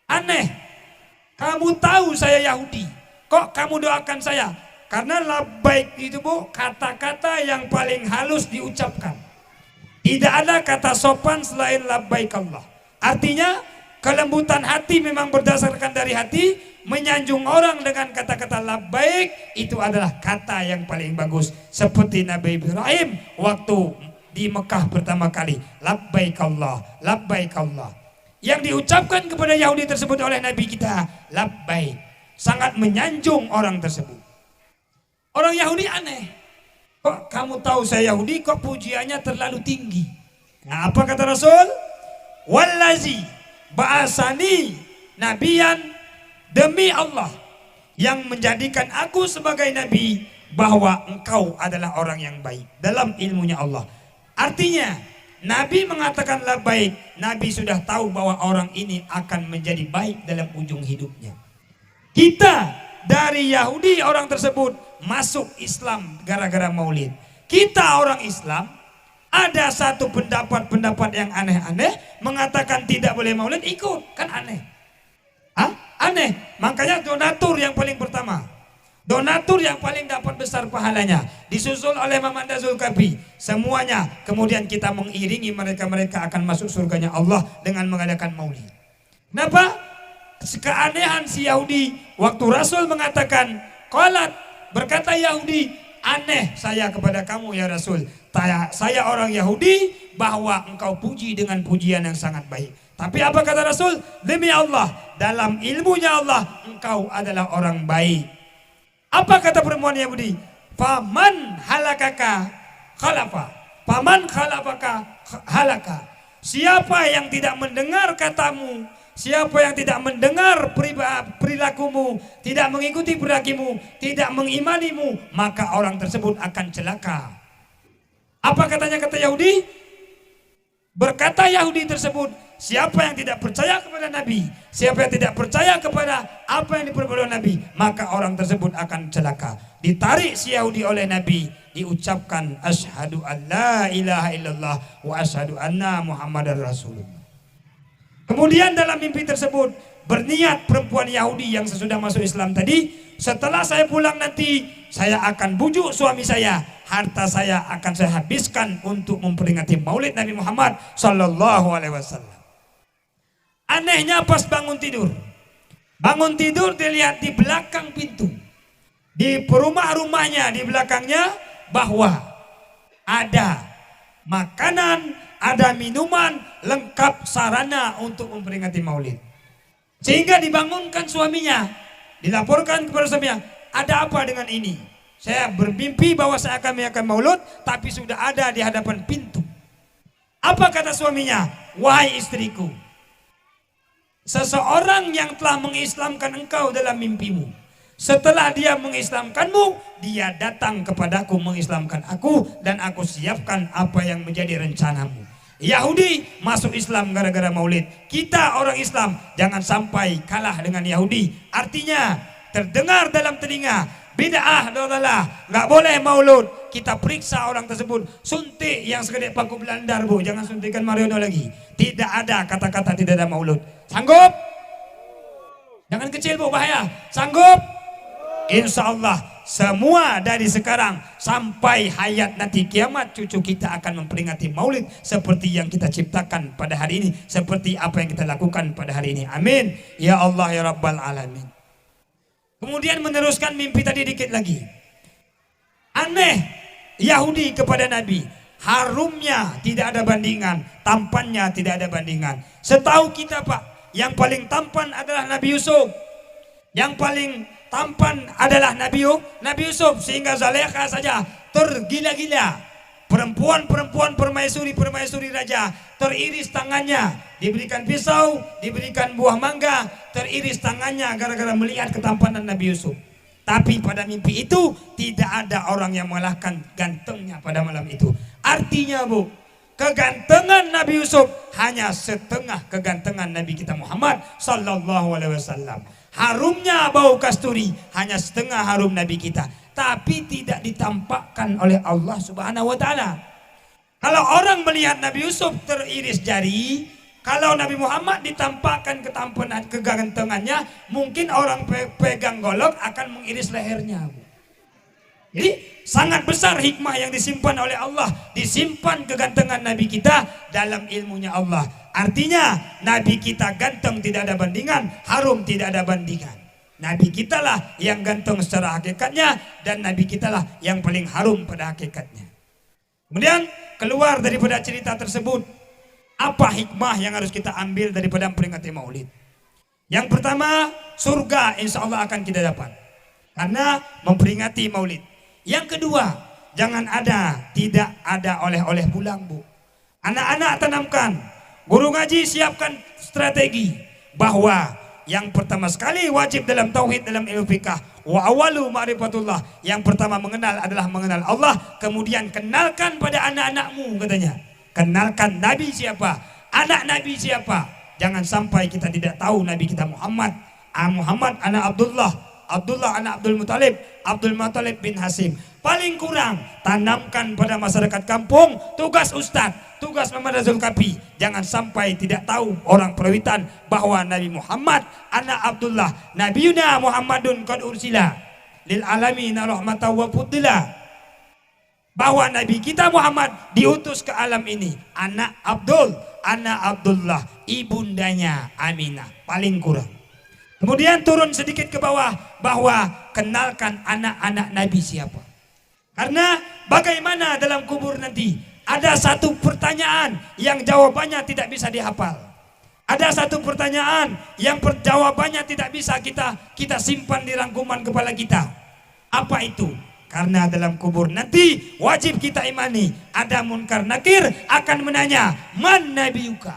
S1: aneh, kamu tahu saya Yahudi, kok kamu doakan saya? Karena labbaik itu, Bu, kata-kata yang paling halus diucapkan. Tidak ada kata sopan selain labbaik Allah. Artinya kelembutan hati memang berdasarkan dari hati. Menyanjung orang dengan kata-kata labbaik itu adalah kata yang paling bagus. Seperti Nabi Ibrahim waktu di Mekah pertama kali, labbaik Allah, labbaik Allah. Yang diucapkan kepada Yahudi tersebut oleh Nabi kita, labbaik. Sangat menyanjung orang tersebut. Orang Yahudi aneh. Kok kamu tahu saya Yahudi, kok pujiannya terlalu tinggi? Nah, apa kata Rasul? Wallazi ba'asani nabiyan, demi Allah yang menjadikan aku sebagai nabi, bahwa engkau adalah orang yang baik dalam ilmunya Allah. Artinya Nabi mengatakan labbaik, Nabi sudah tahu bahwa orang ini akan menjadi baik dalam ujung hidupnya. Kita dari Yahudi orang tersebut masuk Islam gara-gara maulid. Kita orang Islam ada satu pendapat-pendapat yang aneh-aneh mengatakan tidak boleh maulid, ikut, kan aneh. Aneh. Makanya donatur yang paling pertama, donatur yang paling dapat besar pahalanya, disusul oleh Mamanda Zulkafi. Semuanya kemudian kita mengiringi mereka akan masuk surganya Allah dengan mengadakan maulid. Kenapa? Keanehan si Yahudi waktu Rasul mengatakan qalat, berkata Yahudi, aneh saya kepada kamu ya Rasul, saya orang Yahudi, bahwa engkau puji dengan pujian yang sangat baik. Tapi apa kata Rasul? Demi Allah, dalam ilmunya Allah, engkau adalah orang baik. Apa kata perempuan Yahudi? Faman halakaka khalafa, faman khalafaka halaka. Siapa yang tidak mendengar katamu, siapa yang tidak mendengar perilakumu, tidak mengikuti perilakumu, tidak mengimanimu, maka orang tersebut akan celaka. Apa katanya kata Yahudi? Berkata Yahudi tersebut, siapa yang tidak percaya kepada Nabi, siapa yang tidak percaya kepada apa yang diperbuat oleh Nabi, maka orang tersebut akan celaka. Ditarik si Yahudi oleh Nabi, diucapkan asyhadu an la ilaha illallah wa asyhadu anna Muhammadar Rasulullah. Kemudian dalam mimpi tersebut berniat perempuan Yahudi yang sesudah masuk Islam tadi, setelah saya pulang nanti saya akan bujuk suami saya, harta saya akan saya habiskan untuk memperingati Maulid Nabi Muhammad sallallahu alaihi wasallam. Anehnya pas bangun tidur dilihat di belakang pintu, di rumahnya di belakangnya, bahwa ada makanan, ada minuman, lengkap sarana untuk memperingati Maulid. Sehingga dibangunkan suaminya, dilaporkan kepada suaminya, ada apa dengan ini? Saya bermimpi bahwa saya akan merayakan Maulid, tapi sudah ada di hadapan pintu. Apa kata suaminya? Wahai istriku, seseorang yang telah mengislamkan engkau dalam mimpimu, setelah dia mengislamkanmu, dia datang kepadaku mengislamkan aku, dan aku siapkan apa yang menjadi rencanamu. Yahudi masuk Islam gara-gara Maulid. Kita orang Islam jangan sampai kalah dengan Yahudi. Artinya terdengar dalam telinga bid'ah, dolalah, nggak boleh Maulud. Kita periksa orang tersebut, suntik yang segede paku belandar bu, jangan suntikan Mariono lagi. Tidak ada kata-kata tidak ada Maulud. Sanggup? Jangan kecil bu, bahaya. Sanggup? Insya Allah semua dari sekarang sampai hayat nanti kiamat, cucu kita akan memperingati Maulid seperti yang kita ciptakan pada hari ini, seperti apa yang kita lakukan pada hari ini. Amin ya Allah ya Rabbal Alamin. Kemudian meneruskan mimpi tadi dikit lagi. Aneh Yahudi kepada Nabi, harumnya tidak ada bandingan, tampannya tidak ada bandingan. Setahu kita Pak, yang paling tampan adalah Nabi Yusuf, yang paling tampan adalah Nabi Yusuf, sehingga Zulaikha saja tergila-gila. Perempuan-perempuan permaisuri raja teriris tangannya, diberikan pisau, diberikan buah mangga, teriris tangannya gara-gara melihat ketampanan Nabi Yusuf. Tapi pada mimpi itu tidak ada orang yang mengalahkan gantengnya pada malam itu. Artinya bu, kegantengan Nabi Yusuf hanya setengah kegantengan Nabi kita Muhammad sallallahu alaihi wasallam. Harumnya bau kasturi hanya setengah harum Nabi kita, tapi tidak ditampakkan oleh Allah Subhanahu wa taala. Kalau orang melihat Nabi Yusuf teriris jari, kalau Nabi Muhammad ditampakkan ketampanan kegantengannya, mungkin orang pegang golok akan mengiris lehernya. Jadi sangat besar hikmah yang disimpan oleh Allah, disimpan kegantengan Nabi kita dalam ilmunya Allah. Artinya Nabi kita ganteng tidak ada bandingan, harum tidak ada bandingan. Nabi kita lah yang ganteng secara hakikatnya, dan Nabi kita lah yang paling harum pada hakikatnya. Kemudian keluar daripada cerita tersebut, apa hikmah yang harus kita ambil daripada memperingati Maulid? Yang pertama, surga insya Allah akan kita dapat karena memperingati Maulid. Yang kedua, tidak ada oleh-oleh pulang bu. Anak-anak tanamkan, guru ngaji siapkan strategi bahwa yang pertama sekali wajib dalam tauhid, dalam ilmu fikah, wa awalu ma'rifatullah. Yang pertama mengenal adalah mengenal Allah. Kemudian kenalkan pada anak-anakmu, katanya. Kenalkan Nabi siapa, anak Nabi siapa. Jangan sampai kita tidak tahu Nabi kita Muhammad. Muhammad anak Abdullah, Abdullah anak Abdul Muttalib bin Hasim. Paling kurang tanamkan pada masyarakat kampung tugas ustadz, tugas Muhammad Zulkafi. Jangan sampai tidak tahu orang Perawitan bahwa Nabi Muhammad anak Abdullah, Nabiuna Muhammadun qad ursila lil alamina rahmatan wa fudila. Bahwa Nabi kita Muhammad diutus ke alam ini anak Abdullah, ibundanya Aminah, paling kurang. Kemudian turun sedikit ke bawah bahwa kenalkan anak-anak Nabi siapa. Karena bagaimana dalam kubur nanti ada satu pertanyaan yang jawabannya tidak bisa dihafal. Ada satu pertanyaan yang jawabannya tidak bisa kita simpan di rangkuman kepala kita. Apa itu? Karena dalam kubur nanti wajib kita imani ada munkar nakir akan menanya, man nabiyuka.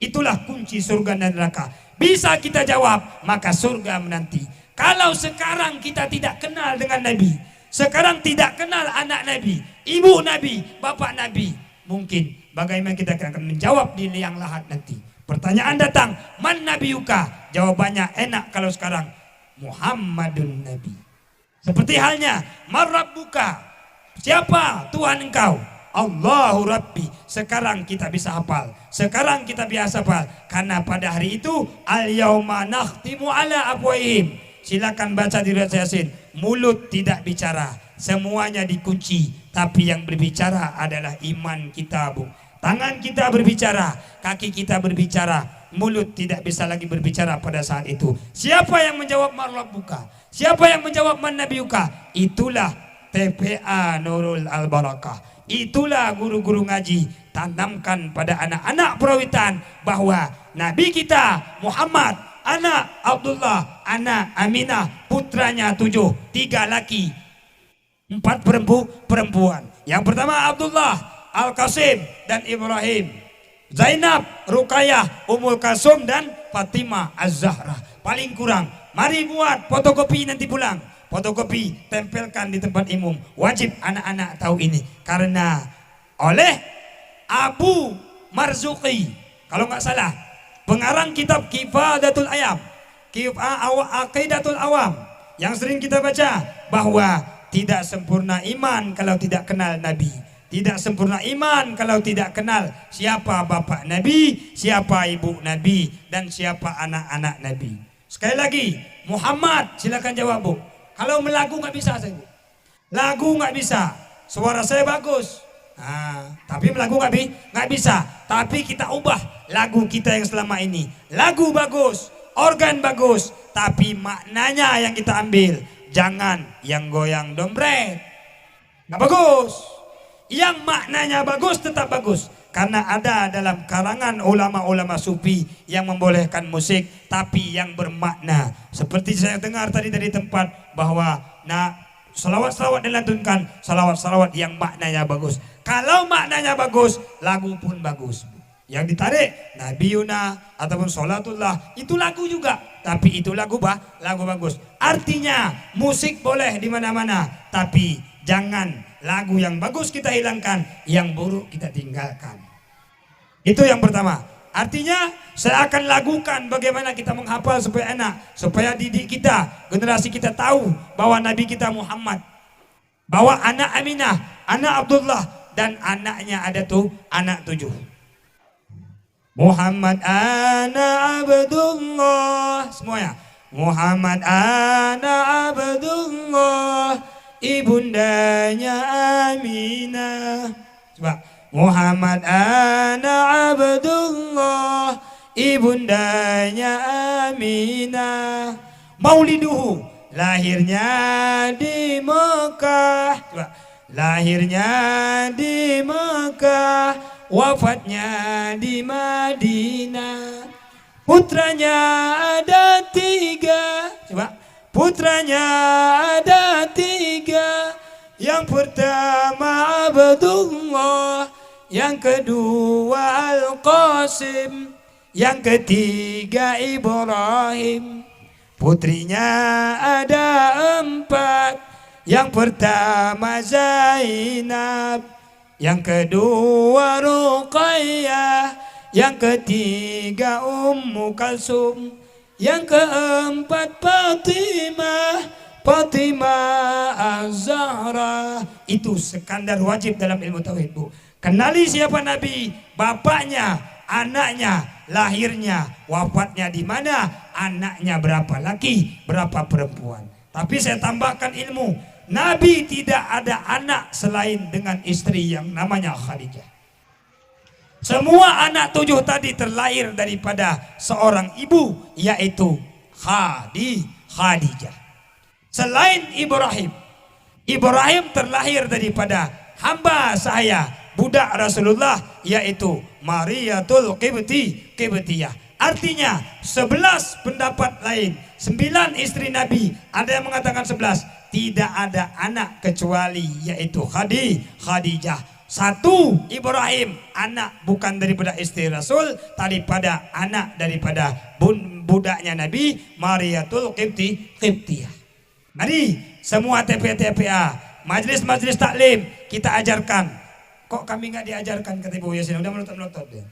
S1: Itulah kunci surga dan neraka. Bisa kita jawab, maka surga menanti. Kalau sekarang kita tidak kenal dengan Nabi, sekarang tidak kenal anak Nabi, ibu Nabi, bapak Nabi, mungkin Bagaimana kita akan menjawab di liang lahat nanti. Pertanyaan datang, man nabiyuka? Jawabannya enak kalau sekarang, Muhammadun Nabi. Seperti halnya, man rabbuka? Siapa Tuhan engkau? Allahu Rabbi. Sekarang kita bisa hafal. Sekarang kita biasa hafal. Karena pada hari itu, al-yauma nakhtimu ala afwahihim. Silakan baca di surat Yasin. Mulut tidak bicara, semuanya dikunci. Tapi yang berbicara adalah iman kita, Bu. Tangan kita berbicara, kaki kita berbicara, mulut tidak bisa lagi berbicara pada saat itu. Siapa yang menjawab man rabbuka? Siapa yang menjawab man nabiyuka? Itulah TPA Nurul Al-Barakah. Itulah guru-guru ngaji. Tanamkan pada anak-anak perawitan bahwa Nabi kita Muhammad, anak Abdullah, anak Aminah, putranya 7, 3 laki, 4 perempuan. Yang pertama Abdullah, Al-Qasim dan Ibrahim, Zainab, Ruqayyah, Ummul Kalsum dan Fatimah Az-Zahra. Paling kurang, mari buat fotokopi nanti pulang. Fotokopi, tempelkan di tempat umum. Wajib anak-anak tahu ini. Karena oleh Abu Marzuqi, kalau nggak salah, pengarang kitab Kifadatul Ayam, Aqidatul Awam, yang sering kita baca, bahwa tidak sempurna iman kalau tidak kenal Nabi. Tidak sempurna iman kalau tidak kenal siapa bapak Nabi, siapa ibu Nabi, dan siapa anak-anak Nabi. Sekali lagi, Muhammad, silakan jawab, Bu. Kalau melagu nggak bisa saya, Bu. Lagu nggak bisa, suara saya bagus. Tapi melagu nggak bisa. Tapi kita ubah lagu kita yang selama ini. Lagu bagus, organ bagus, tapi maknanya yang kita ambil. Jangan yang goyang dompet, nggak bagus. Yang maknanya bagus tetap bagus. Karena ada dalam karangan ulama-ulama sufi yang membolehkan musik tapi yang bermakna. Seperti saya dengar tadi dari tempat bahwa salawat-salawat dilantunkan, salawat-salawat yang maknanya bagus. Kalau maknanya bagus, lagu pun bagus. Yang ditarik Nabiyuna ataupun Sholatullah, itu lagu juga. Tapi itu lagu bagus. Artinya musik boleh di mana-mana, tapi jangan lagu yang bagus kita hilangkan, yang buruk kita tinggalkan. Itu yang pertama. Artinya saya akan lakukan bagaimana kita menghafal supaya enak, supaya didik kita, generasi kita tahu bahwa Nabi kita Muhammad, bahwa anak Aminah, anak Abdullah, dan anaknya ada tuh anak 7. Muhammad anak Abdullah, semuanya. Muhammad anak Abdullah, ibundanya Aminah. Coba. Muhammad anak Abdullah, ibundanya Aminah. Mauliduhu, lahirnya di Mekah. Coba. Lahirnya di Mekah, wafatnya di Madinah. Putranya ada 3. Coba. Putranya ada 3. Yang pertama Abdullah, yang kedua Al-Qasim, yang ketiga Ibrahim. Putrinya ada 4. Yang pertama Zainab, yang kedua Ruqayyah, yang ketiga Ummu Kalsum, yang keempat Fatimah Az-Zahra. Itu sekandar wajib dalam ilmu tauhid, Bu. Kenali siapa Nabi, bapaknya, anaknya, lahirnya, wafatnya di mana, anaknya berapa laki, berapa perempuan. Tapi saya tambahkan ilmu, Nabi tidak ada anak selain dengan istri yang namanya Khadijah. Semua anak 7 tadi terlahir daripada seorang ibu, yaitu Khadijah. Selain Ibrahim terlahir daripada hamba saya, budak Rasulullah, yaitu Mariyatul Qibtiyah. Artinya 11 pendapat lain, 9 istri Nabi, ada yang mengatakan 11, tidak ada anak kecuali yaitu Khadijah. 1 Ibrahim, anak bukan daripada istri Rasul, daripada anak daripada budaknya Nabi, Mariyatul Qibtiyah. Mari semua TPA, majelis taklim, kita ajarkan kok kami nggak diajarkan, kata Ibu Yasin, udah melotot-melotot dia.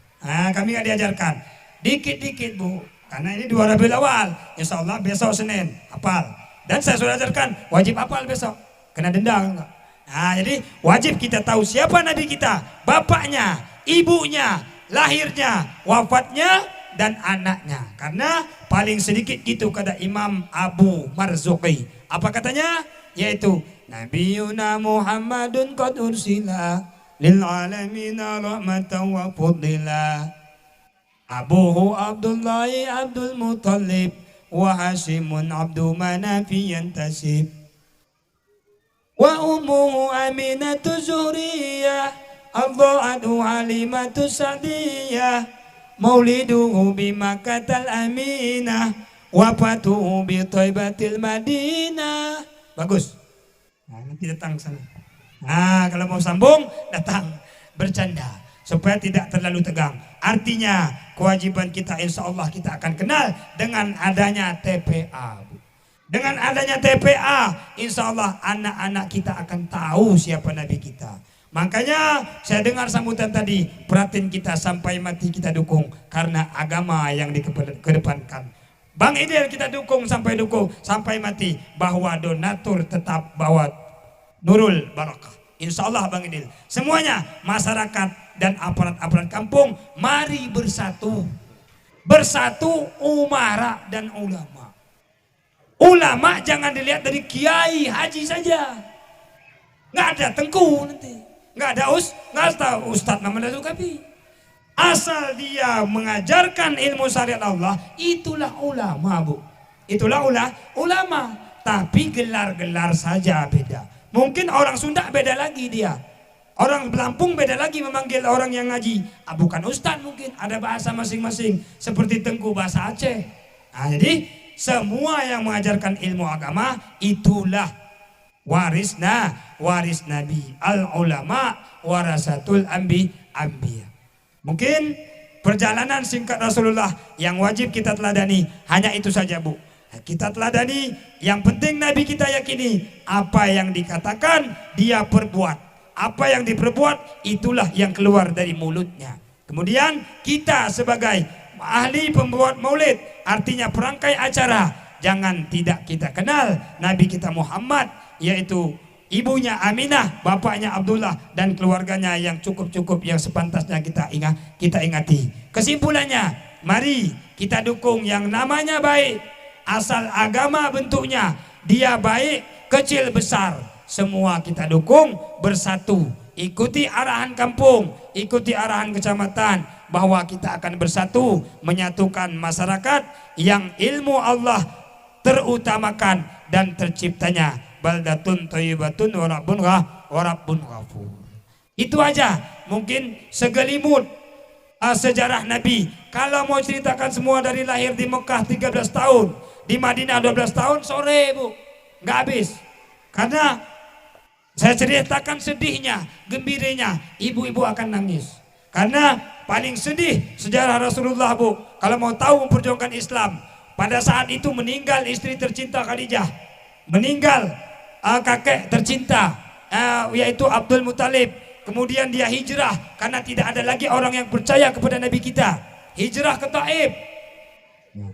S1: Kami nggak diajarkan. Dikit-dikit Bu, karena ini 2 Rabiul Awal. Insya Allah besok Senin hafal. Dan saya sudah ajarkan wajib hafal besok. Kena denda enggak? Jadi wajib kita tahu siapa Nabi kita, bapaknya, ibunya, lahirnya, wafatnya, dan anaknya. Karena paling sedikit gitu kata Imam Abu Marzuqi. Apa katanya? Yaitu Nabiyuna Muhammadun qad ursila lil alamina rahmatan wa fudila. Abuhu Abdullahi Abdul Muttalib wa Hashimun Abdu Manafi yantasib. Wa ummuhu Aminatu Zuhriyah Adha'atu Halimatu Sa'diyah. Mauliduhu bimakkatal aminah wafatuhu bi Thaibatil Madinah. Bagus. Nanti datang sana. Kalau mau sambung datang bercanda supaya tidak terlalu tegang. Artinya kewajiban kita insya Allah kita akan kenal dengan adanya TPA. Dengan adanya TPA insya Allah anak-anak kita akan tahu siapa Nabi kita. Makanya saya dengar sambutan tadi, perhatiin kita sampai mati kita dukung karena agama yang dikedepankan. Bang Idil kita dukung sampai mati, bahwa donatur tetap bawa Nurul Barakah. Insya Allah Bang Idil. Semuanya masyarakat dan aparat-aparat kampung mari bersatu. Bersatu umara dan ulama. Ulama jangan dilihat dari kiai haji saja. Nggak ada tengku nanti. Nggak ada ustadz Muhammad Zulkifli. Asal dia mengajarkan ilmu syariat Allah, itulah ulama Bu. Itulah ulama. Tapi gelar-gelar saja beda. Mungkin orang Sunda beda lagi dia. Orang Lampung beda lagi memanggil orang yang ngaji. Bukan ustadz mungkin, ada bahasa masing-masing. Seperti Tengku bahasa Aceh. Jadi semua yang mengajarkan ilmu agama itulah waris Nabi. Al ulama warasatul anbiya. Mungkin perjalanan singkat Rasulullah yang wajib kita teladani hanya itu saja Bu. Kita teladani, yang penting Nabi kita yakini apa yang dikatakan dia perbuat. Apa yang diperbuat itulah yang keluar dari mulutnya. Kemudian kita sebagai ahli pembuat maulid, artinya perangkai acara, jangan tidak kita kenal Nabi kita Muhammad, yaitu ibunya Aminah, bapaknya Abdullah, dan keluarganya yang cukup yang sepantasnya kita ingati. Kesimpulannya, mari kita dukung yang namanya baik. Asal agama bentuknya dia baik, kecil besar, semua kita dukung bersatu. Ikuti arahan kampung, ikuti arahan kecamatan, bahwa kita akan bersatu menyatukan masyarakat yang ilmu Allah terutamakan dan terciptanya baldatun thayyibatun wa rabbun ghafur. Itu aja mungkin segelimut sejarah Nabi. Kalau mau ceritakan semua dari lahir di Mekah 13 tahun, di Madinah 12 tahun, sore Bu, nggak habis. Karena saya ceritakan sedihnya, gembiranya, ibu-ibu akan nangis. Karena paling sedih sejarah Rasulullah Bu, kalau mau tahu memperjuangkan Islam, pada saat itu meninggal istri tercinta Khadijah, meninggal kakek tercinta yaitu Abdul Muttalib. Kemudian dia hijrah karena tidak ada lagi orang yang percaya kepada Nabi kita. Hijrah ke Taif.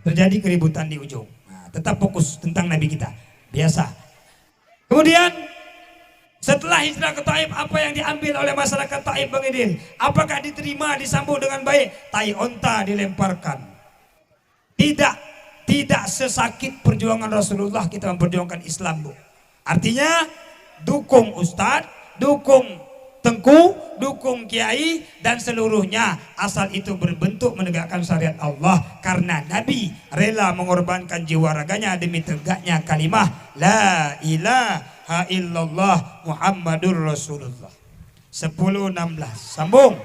S1: Terjadi keributan di ujung. Tetap fokus tentang Nabi kita. Biasa. Kemudian setelah hijrah ke Taif, apa yang diambil oleh masyarakat Taif Bang Idil? Apakah diterima, disambut dengan baik? Tai onta dilemparkan. Tidak sesakit perjuangan Rasulullah kita memperjuangkan Islam Bu. Artinya dukung ustadz, dukung tengku, dukung kiai, dan seluruhnya asal itu berbentuk menegakkan syariat Allah. Karena Nabi rela mengorbankan jiwa raganya demi tegaknya kalimah la ilaha illallah Muhammadur Rasulullah. 10:16 sambung.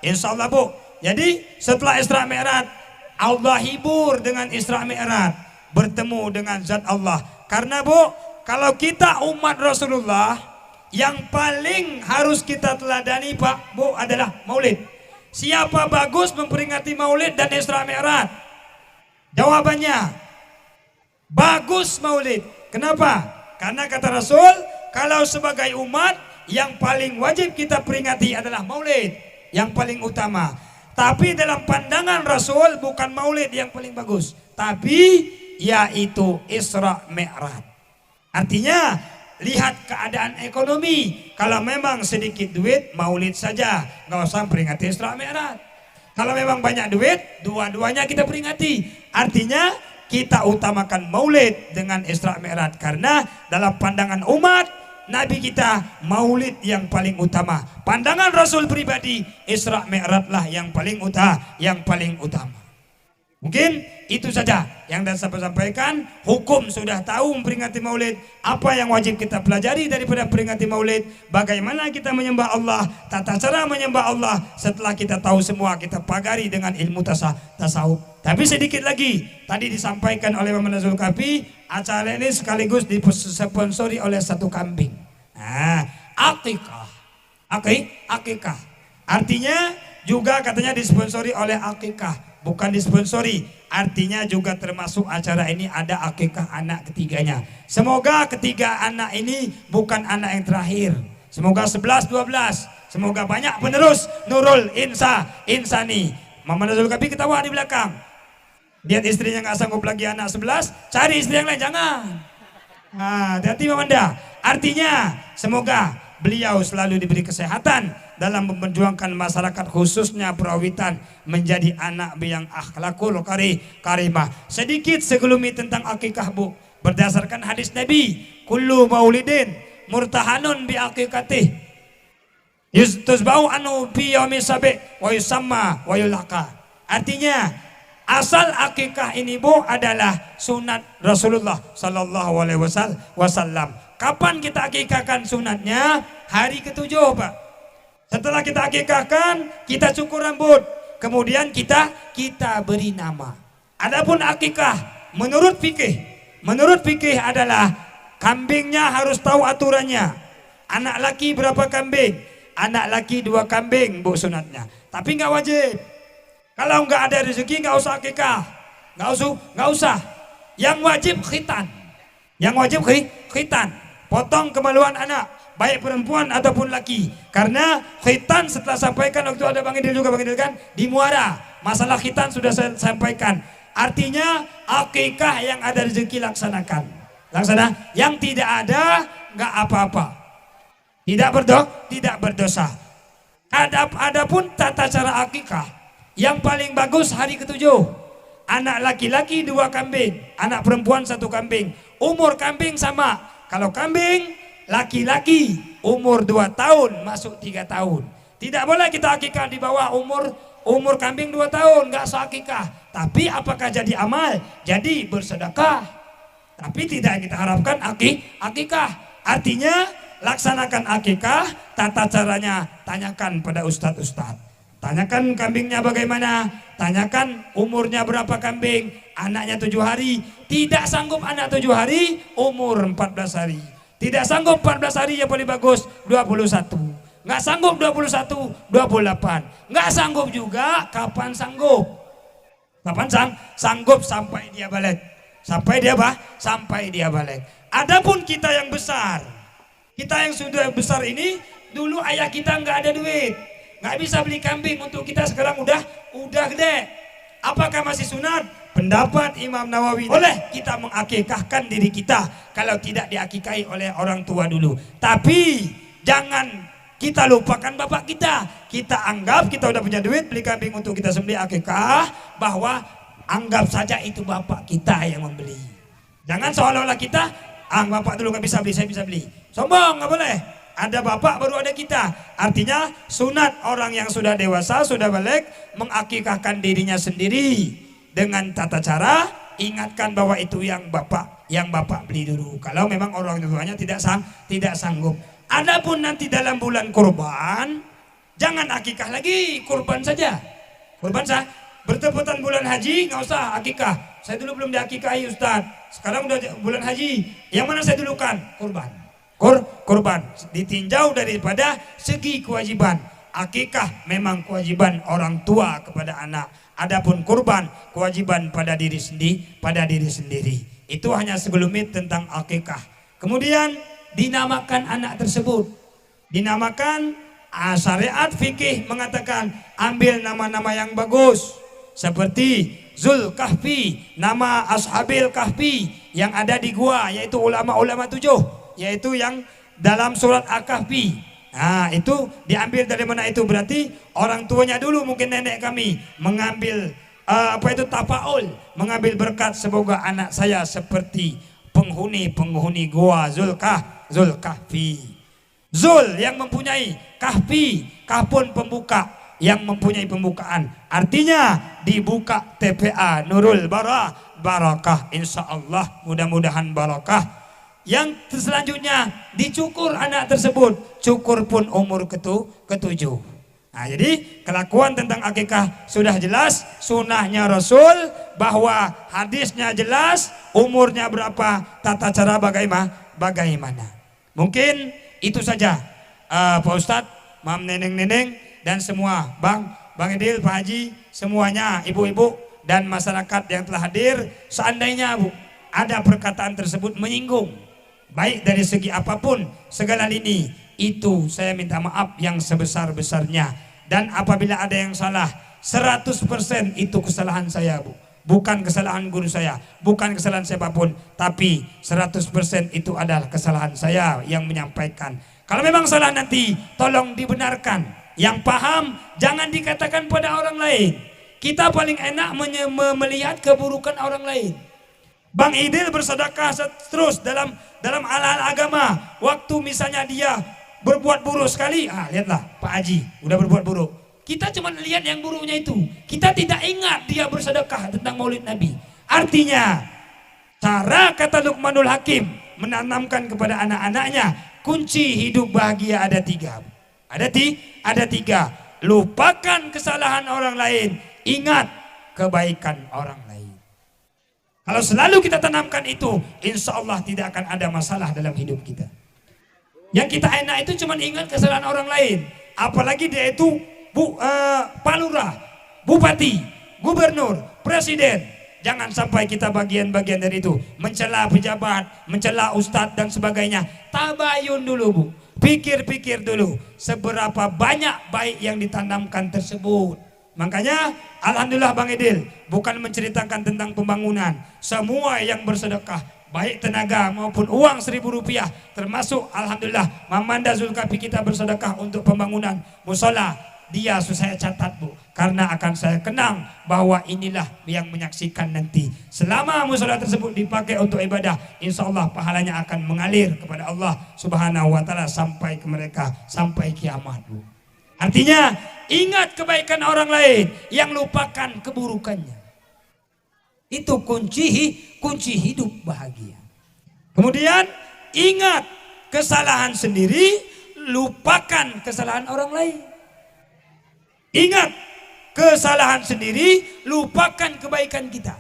S1: Insya Allah Bu. Jadi setelah Isra Mi'raj, Allah hibur dengan Isra Mi'raj, bertemu dengan zat Allah. Karena Bu, kalau kita umat Rasulullah, yang paling harus kita teladani Pak Bu adalah maulid. Siapa bagus memperingati maulid dan Isra Mi'raj? Jawabannya bagus maulid. Kenapa? Karena kata Rasul, kalau sebagai umat yang paling wajib kita peringati adalah maulid, yang paling utama. Tapi dalam pandangan Rasul bukan maulid yang paling bagus, tapi yaitu Isra Mi'raj. Artinya lihat keadaan ekonomi. Kalau memang sedikit duit, maulid saja, nggak usah peringati Isra Mi'raj. Kalau memang banyak duit, dua-duanya kita peringati. Artinya kita utamakan maulid dengan Isra Mi'raj, karena dalam pandangan umat Nabi kita maulid yang paling utama. Pandangan Rasul pribadi, Isra Mi'raj lah yang paling utama. Mungkin itu saja yang saya sampaikan. Hukum sudah tahu memperingati maulid. Apa yang wajib kita pelajari daripada peringati maulid? Bagaimana kita menyembah Allah, tata cara menyembah Allah. Setelah kita tahu semua, kita pagari dengan ilmu tasawuf. Tapi sedikit lagi, tadi disampaikan oleh Muhammad Zulkafi, acara ini sekaligus disponsori oleh satu kambing. Nah, akikah. Akikah. Artinya juga katanya disponsori oleh akikah. Bukan disponsori, artinya juga termasuk acara ini ada akikah anak ketiganya. Semoga ketiga anak ini bukan anak yang terakhir. Semoga 11, 12. Semoga banyak penerus. Nurul, Insani. Muhammad Zulkafi ketawa di belakang. Lihat istrinya nggak sanggup lagi anak 11, cari istri yang lain, jangan. Nah, hati-hati Mamanda. Artinya semoga beliau selalu diberi kesehatan dalam memperjuangkan masyarakat, khususnya perawitan, menjadi anak yang akhlakul karimah. Sedikit segelumi tentang akikah, Bu. Berdasarkan hadis Nabi, kullu maulidin murtahanun bi akikatih yustusbau anu bi yaumi sabi wa yusamma wa yulaka. Artinya asal akikah ini, Bu, adalah sunat Rasulullah sallallahu alaihi wasallam. Kapan kita akikahkan sunatnya? Hari ke-7, Pak. Setelah kita akikahkan, kita cukur rambut, kemudian kita beri nama. Adapun akikah menurut fikih adalah kambingnya harus tahu aturannya. Anak laki berapa kambing? Anak laki 2 kambing, Bu, sunatnya. Tapi nggak wajib. Kalau nggak ada rezeki nggak usah akikah, nggak usah. Yang wajib khitan, potong kemaluan anak, baik perempuan ataupun laki. Karena khitan setelah sampaikan waktu ada Bang Idil juga, Bang Idil kan di Muara, masalah khitan sudah saya sampaikan. Artinya akikah yang ada rezeki laksana. Yang tidak ada nggak apa-apa, tidak berdosa. Adapun tata cara akikah, yang paling bagus hari ke-7. Anak laki-laki 2 kambing, anak perempuan 1 kambing. Umur kambing sama. Kalau kambing laki-laki umur 2 tahun masuk 3 tahun. Tidak boleh kita akikah di bawah umur kambing 2 tahun, nggak sah akikah. Tapi apakah jadi amal? Jadi bersedekah. Tapi tidak kita harapkan akikah. Artinya laksanakan akikah, tata caranya tanyakan pada ustadz. Tanyakan kambingnya bagaimana, tanyakan umurnya berapa kambing, anaknya 7 hari, tidak sanggup anak 7 hari, umur 14 hari. Tidak sanggup 14 hari, yang paling bagus 21. Nggak sanggup 21, 28. Nggak sanggup juga, kapan sanggup? Sanggup sampai dia balik. Sampai dia balik. Adapun kita yang besar, kita yang sudah besar ini, dulu ayah kita nggak ada duit. Nggak bisa beli kambing untuk kita, sekarang udah gede. Apakah masih sunat? Pendapat Imam Nawawi, boleh kita mengakikahkan diri kita kalau tidak diakikahi oleh orang tua dulu. Tapi jangan kita lupakan bapak kita. Kita anggap kita udah punya duit beli kambing untuk kita sembelih akikah, bahwa anggap saja itu bapak kita yang membeli. Jangan seolah-olah kita, bapak dulu nggak bisa beli, saya bisa beli. Sombong, nggak boleh. Ada bapak baru ada kita. Artinya sunat orang yang sudah dewasa, sudah balik, mengakikahkan dirinya sendiri dengan tata cara. Ingatkan bahwa itu yang bapak beli dulu. Kalau memang orang tuanya tidak sanggup. Adapun nanti dalam bulan kurban, jangan akikah lagi, kurban saja. Bertepatan bulan haji nggak usah akikah. Saya dulu belum diakikahi Ustaz. Sekarang udah bulan haji. Yang mana saya dulukan? Kurban ditinjau daripada segi kewajiban. Akikah memang kewajiban orang tua kepada anak. Adapun kurban kewajiban pada diri sendiri. Itu hanya segelumit tentang akikah. Kemudian dinamakan anak tersebut. Dinamakan syariat fikih mengatakan ambil nama-nama yang bagus seperti Zulkahfi, nama Ashabil Kahfi yang ada di gua, yaitu ulama-ulama 7, yaitu yang dalam surat Al-Kahfi. Nah, itu diambil dari mana itu? Berarti orang tuanya dulu, mungkin nenek kami mengambil tafaul, mengambil berkat, semoga anak saya seperti penghuni gua Zulkahfi. Zul yang mempunyai, Kahfi, Kahpun pembuka, yang mempunyai pembukaan. Artinya dibuka TPA Nurul Barakah, insya Allah mudah-mudahan barakah. Yang selanjutnya dicukur anak tersebut, cukur pun umur ketujuh. Nah, jadi kelakuan tentang akikah sudah jelas, sunnahnya Rasul, bahwa hadisnya jelas, umurnya berapa, tata cara bagaimana. Mungkin itu saja Pak Ustadz, Mam Neneng-Neneng, dan semua Bang Edil, Pak Haji, semuanya, ibu-ibu dan masyarakat yang telah hadir. Seandainya Bu ada perkataan tersebut menyinggung, baik dari segi apapun, segala lini, itu saya minta maaf yang sebesar-besarnya. Dan apabila ada yang salah, 100% itu kesalahan saya Bu, bukan kesalahan guru saya, bukan kesalahan siapapun, tapi 100% itu adalah kesalahan saya yang menyampaikan. Kalau memang salah nanti tolong dibenarkan. Yang paham jangan dikatakan pada orang lain. Kita paling enak melihat keburukan orang lain. Bang Idil bersedekah terus dalam hal agama. Waktu misalnya dia berbuat buruk sekali, lihatlah Pak Haji udah berbuat buruk. Kita cuma lihat yang buruknya itu. Kita tidak ingat dia bersedekah tentang Maulid Nabi. Artinya, cara kata Luqmanul Hakim menanamkan kepada anak-anaknya, kunci hidup bahagia ada 3. Ada 3. Lupakan kesalahan orang lain, ingat kebaikan orang lain. Kalau selalu kita tanamkan itu, insya Allah tidak akan ada masalah dalam hidup kita. Yang kita enak itu cuma ingat kesalahan orang lain. Apalagi dia itu Pak Lurah, Bupati, Gubernur, Presiden. Jangan sampai kita bagian-bagian dari itu, mencela pejabat, mencela ustadz dan sebagainya. Tabayun dulu Bu, pikir-pikir dulu seberapa banyak baik yang ditanamkan tersebut. Makanya alhamdulillah Bang Edil bukan menceritakan tentang pembangunan. Semua yang bersedekah, baik tenaga maupun uang 1.000 rupiah, termasuk alhamdulillah Mamanda Zulkafli kita bersedekah untuk pembangunan musola. Dia saya catat Bu, karena akan saya kenang bahwa inilah yang menyaksikan nanti. Selama musola tersebut dipakai untuk ibadah, insya Allah pahalanya akan mengalir kepada Allah Subhanahu wa Ta'ala sampai ke mereka, sampai kiamat Bu. Artinya ingat kebaikan orang lain, yang lupakan keburukannya. Itu kunci hidup bahagia. Kemudian ingat kesalahan sendiri, lupakan kesalahan orang lain. Ingat kesalahan sendiri, lupakan kebaikan kita.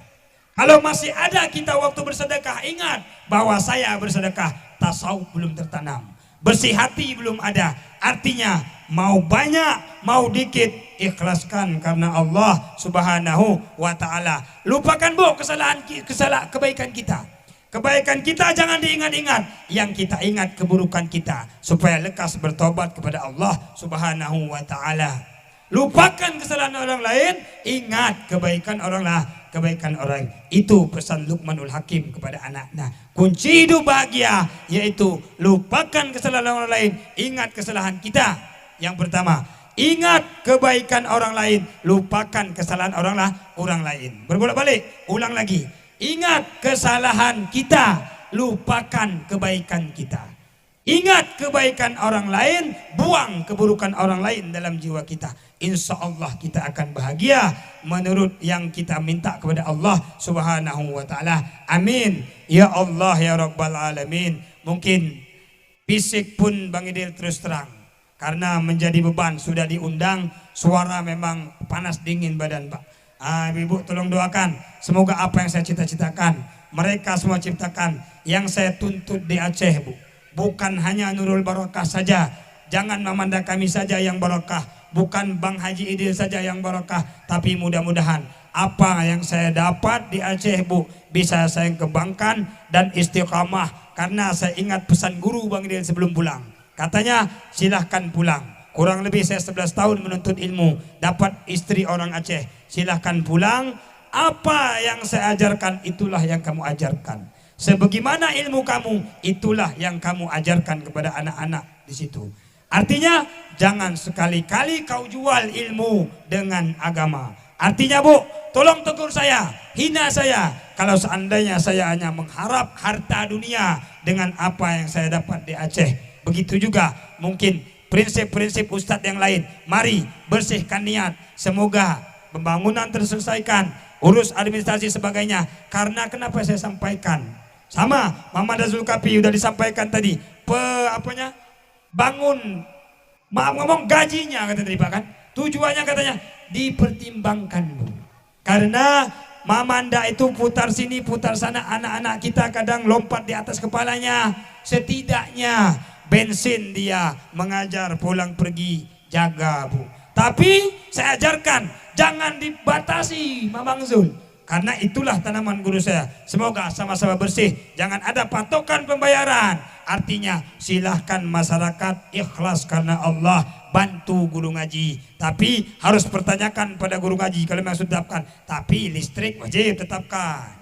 S1: Kalau masih ada kita waktu bersedekah, ingat bahwa saya bersedekah, tasawuf belum tertanam, bersih hati belum ada. Artinya mau banyak, mau dikit, ikhlaskan karena Allah Subhanahu wa Ta'ala. Lupakan Bu kebaikan kita. Kebaikan kita jangan diingat-ingat, yang kita ingat keburukan kita, supaya lekas bertobat kepada Allah Subhanahu wa Ta'ala. Lupakan kesalahan orang lain, ingat kebaikan orang lain. Itu pesan Luqmanul Hakim kepada anaknya. Kunci hidup bahagia yaitu lupakan kesalahan orang lain, ingat kesalahan kita. Yang pertama, ingat kebaikan orang lain, lupakan kesalahan orang lain. Berbolak-balik, ulang lagi. Ingat kesalahan kita, lupakan kebaikan kita. Ingat kebaikan orang lain, buang keburukan orang lain dalam jiwa kita. Insya Allah kita akan bahagia menurut yang kita minta kepada Allah Subhanahu wa Ta'ala. Amin. Ya Allah ya Rabbal Alamin. Mungkin fisik pun Bang Idil terus terang, karena menjadi beban sudah diundang, suara memang panas dingin badan Pak. Ibu tolong doakan, semoga apa yang saya cita-citakan mereka semua ciptakan, yang saya tuntut di Aceh Bu, bukan hanya Nurul Barakah saja, jangan Mamanda kami saja yang barakah, bukan Bang Haji Idil saja yang barakah, tapi mudah-mudahan apa yang saya dapat di Aceh Bu bisa saya kembangkan dan istiqamah, karena saya ingat pesan guru Bang Idil sebelum pulang. Katanya silahkan pulang. Kurang lebih saya 11 tahun menuntut ilmu, dapat istri orang Aceh. Silahkan pulang. Apa yang saya ajarkan itulah yang kamu ajarkan. Sebagaimana ilmu kamu itulah yang kamu ajarkan kepada anak-anak di situ. Artinya jangan sekali-kali kau jual ilmu dengan agama. Artinya Bu, tolong tegur saya, hina saya kalau seandainya saya hanya mengharap harta dunia dengan apa yang saya dapat di Aceh. Begitu juga mungkin prinsip-prinsip Ustadz yang lain. Mari bersihkan niat, semoga pembangunan terselesaikan, urus administrasi sebagainya. Karena kenapa saya sampaikan? Sama Muhammad Zulkafi sudah disampaikan tadi. Bangun, maaf ngomong gajinya kata tadi Pak kan. Tujuannya katanya dipertimbangkan Bu. Karena Mamanda itu putar sini putar sana, anak-anak kita kadang lompat di atas kepalanya. Setidaknya bensin dia mengajar pulang pergi jaga Bu. Tapi saya ajarkan jangan dibatasi Mamang Zul. Karena itulah tanaman guru saya. Semoga sama-sama bersih. Jangan ada patokan pembayaran. Artinya silahkan masyarakat ikhlas karena Allah bantu guru ngaji. Tapi harus pertanyakan pada guru ngaji kalau memang sudah tetapkan. Tapi listrik wajib tetapkan.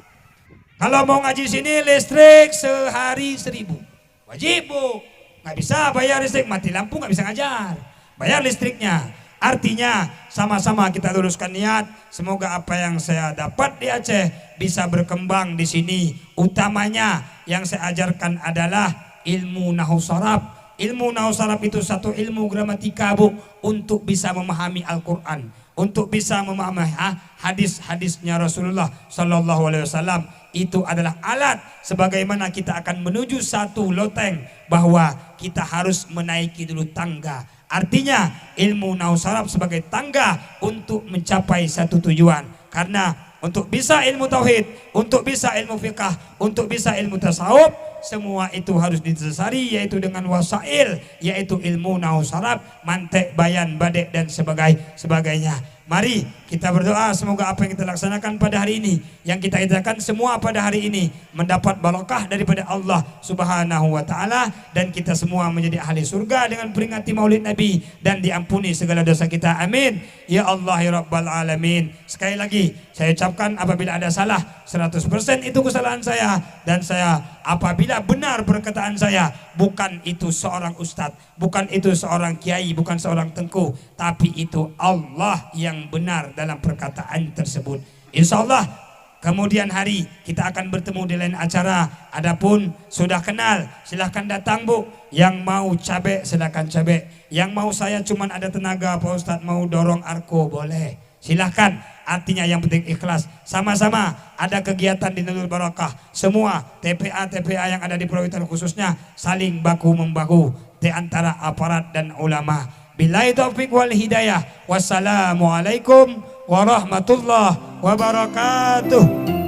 S1: Kalau mau ngaji sini listrik sehari 1.000. Wajib Bu. Nggak bisa bayar listrik, mati lampu nggak bisa ngajar. Bayar listriknya. Artinya sama-sama kita luruskan niat. Semoga apa yang saya dapat di Aceh bisa berkembang di sini. Utamanya yang saya ajarkan adalah ilmu nahwu sharaf. Ilmu nahwu sharaf itu satu ilmu gramatika Bu, untuk bisa memahami Al-Quran, untuk bisa memahami hadis-hadisnya Rasulullah Sallallahu Alaihi Wasallam. Itu adalah alat sebagaimana kita akan menuju satu loteng, bahwa kita harus menaiki dulu tangga. Artinya ilmu nahwu sharaf sebagai tangga untuk mencapai satu tujuan. Karena untuk bisa ilmu tauhid, untuk bisa ilmu fiqah, untuk bisa ilmu tasawuf, semua itu harus didasari yaitu dengan wasail, yaitu ilmu nahwu sharaf, mantek, bayan, badek dan sebagainya. Mari kita berdoa semoga apa yang kita laksanakan pada hari ini, yang kita kerjakan semua pada hari ini mendapat barakah daripada Allah Subhanahu wa taala, dan kita semua menjadi ahli surga dengan peringati Maulid Nabi dan diampuni segala dosa kita. Amin ya Allah ya rabbal alamin. Sekali lagi saya ucapkan apabila ada salah 100% itu kesalahan saya, dan saya apabila benar perkataan saya, bukan itu seorang ustadz, bukan itu seorang kiai, bukan seorang tengku, tapi itu Allah yang benar dalam perkataan tersebut. Insya Allah kemudian hari kita akan bertemu di lain acara. Adapun sudah kenal silahkan datang Bu. Yang mau cabe silahkan cabe. Yang mau saya cuman ada tenaga Pak Ustadz mau dorong arko boleh, silahkan. Artinya yang penting ikhlas. Sama-sama ada kegiatan di Nurul Barakah. Semua TPA yang ada di Pulau Intan khususnya saling baku membaku di antara aparat dan ulama. Billahi taufiq wal hidayah. Wassalamualaikum warahmatullahi wabarakatuh.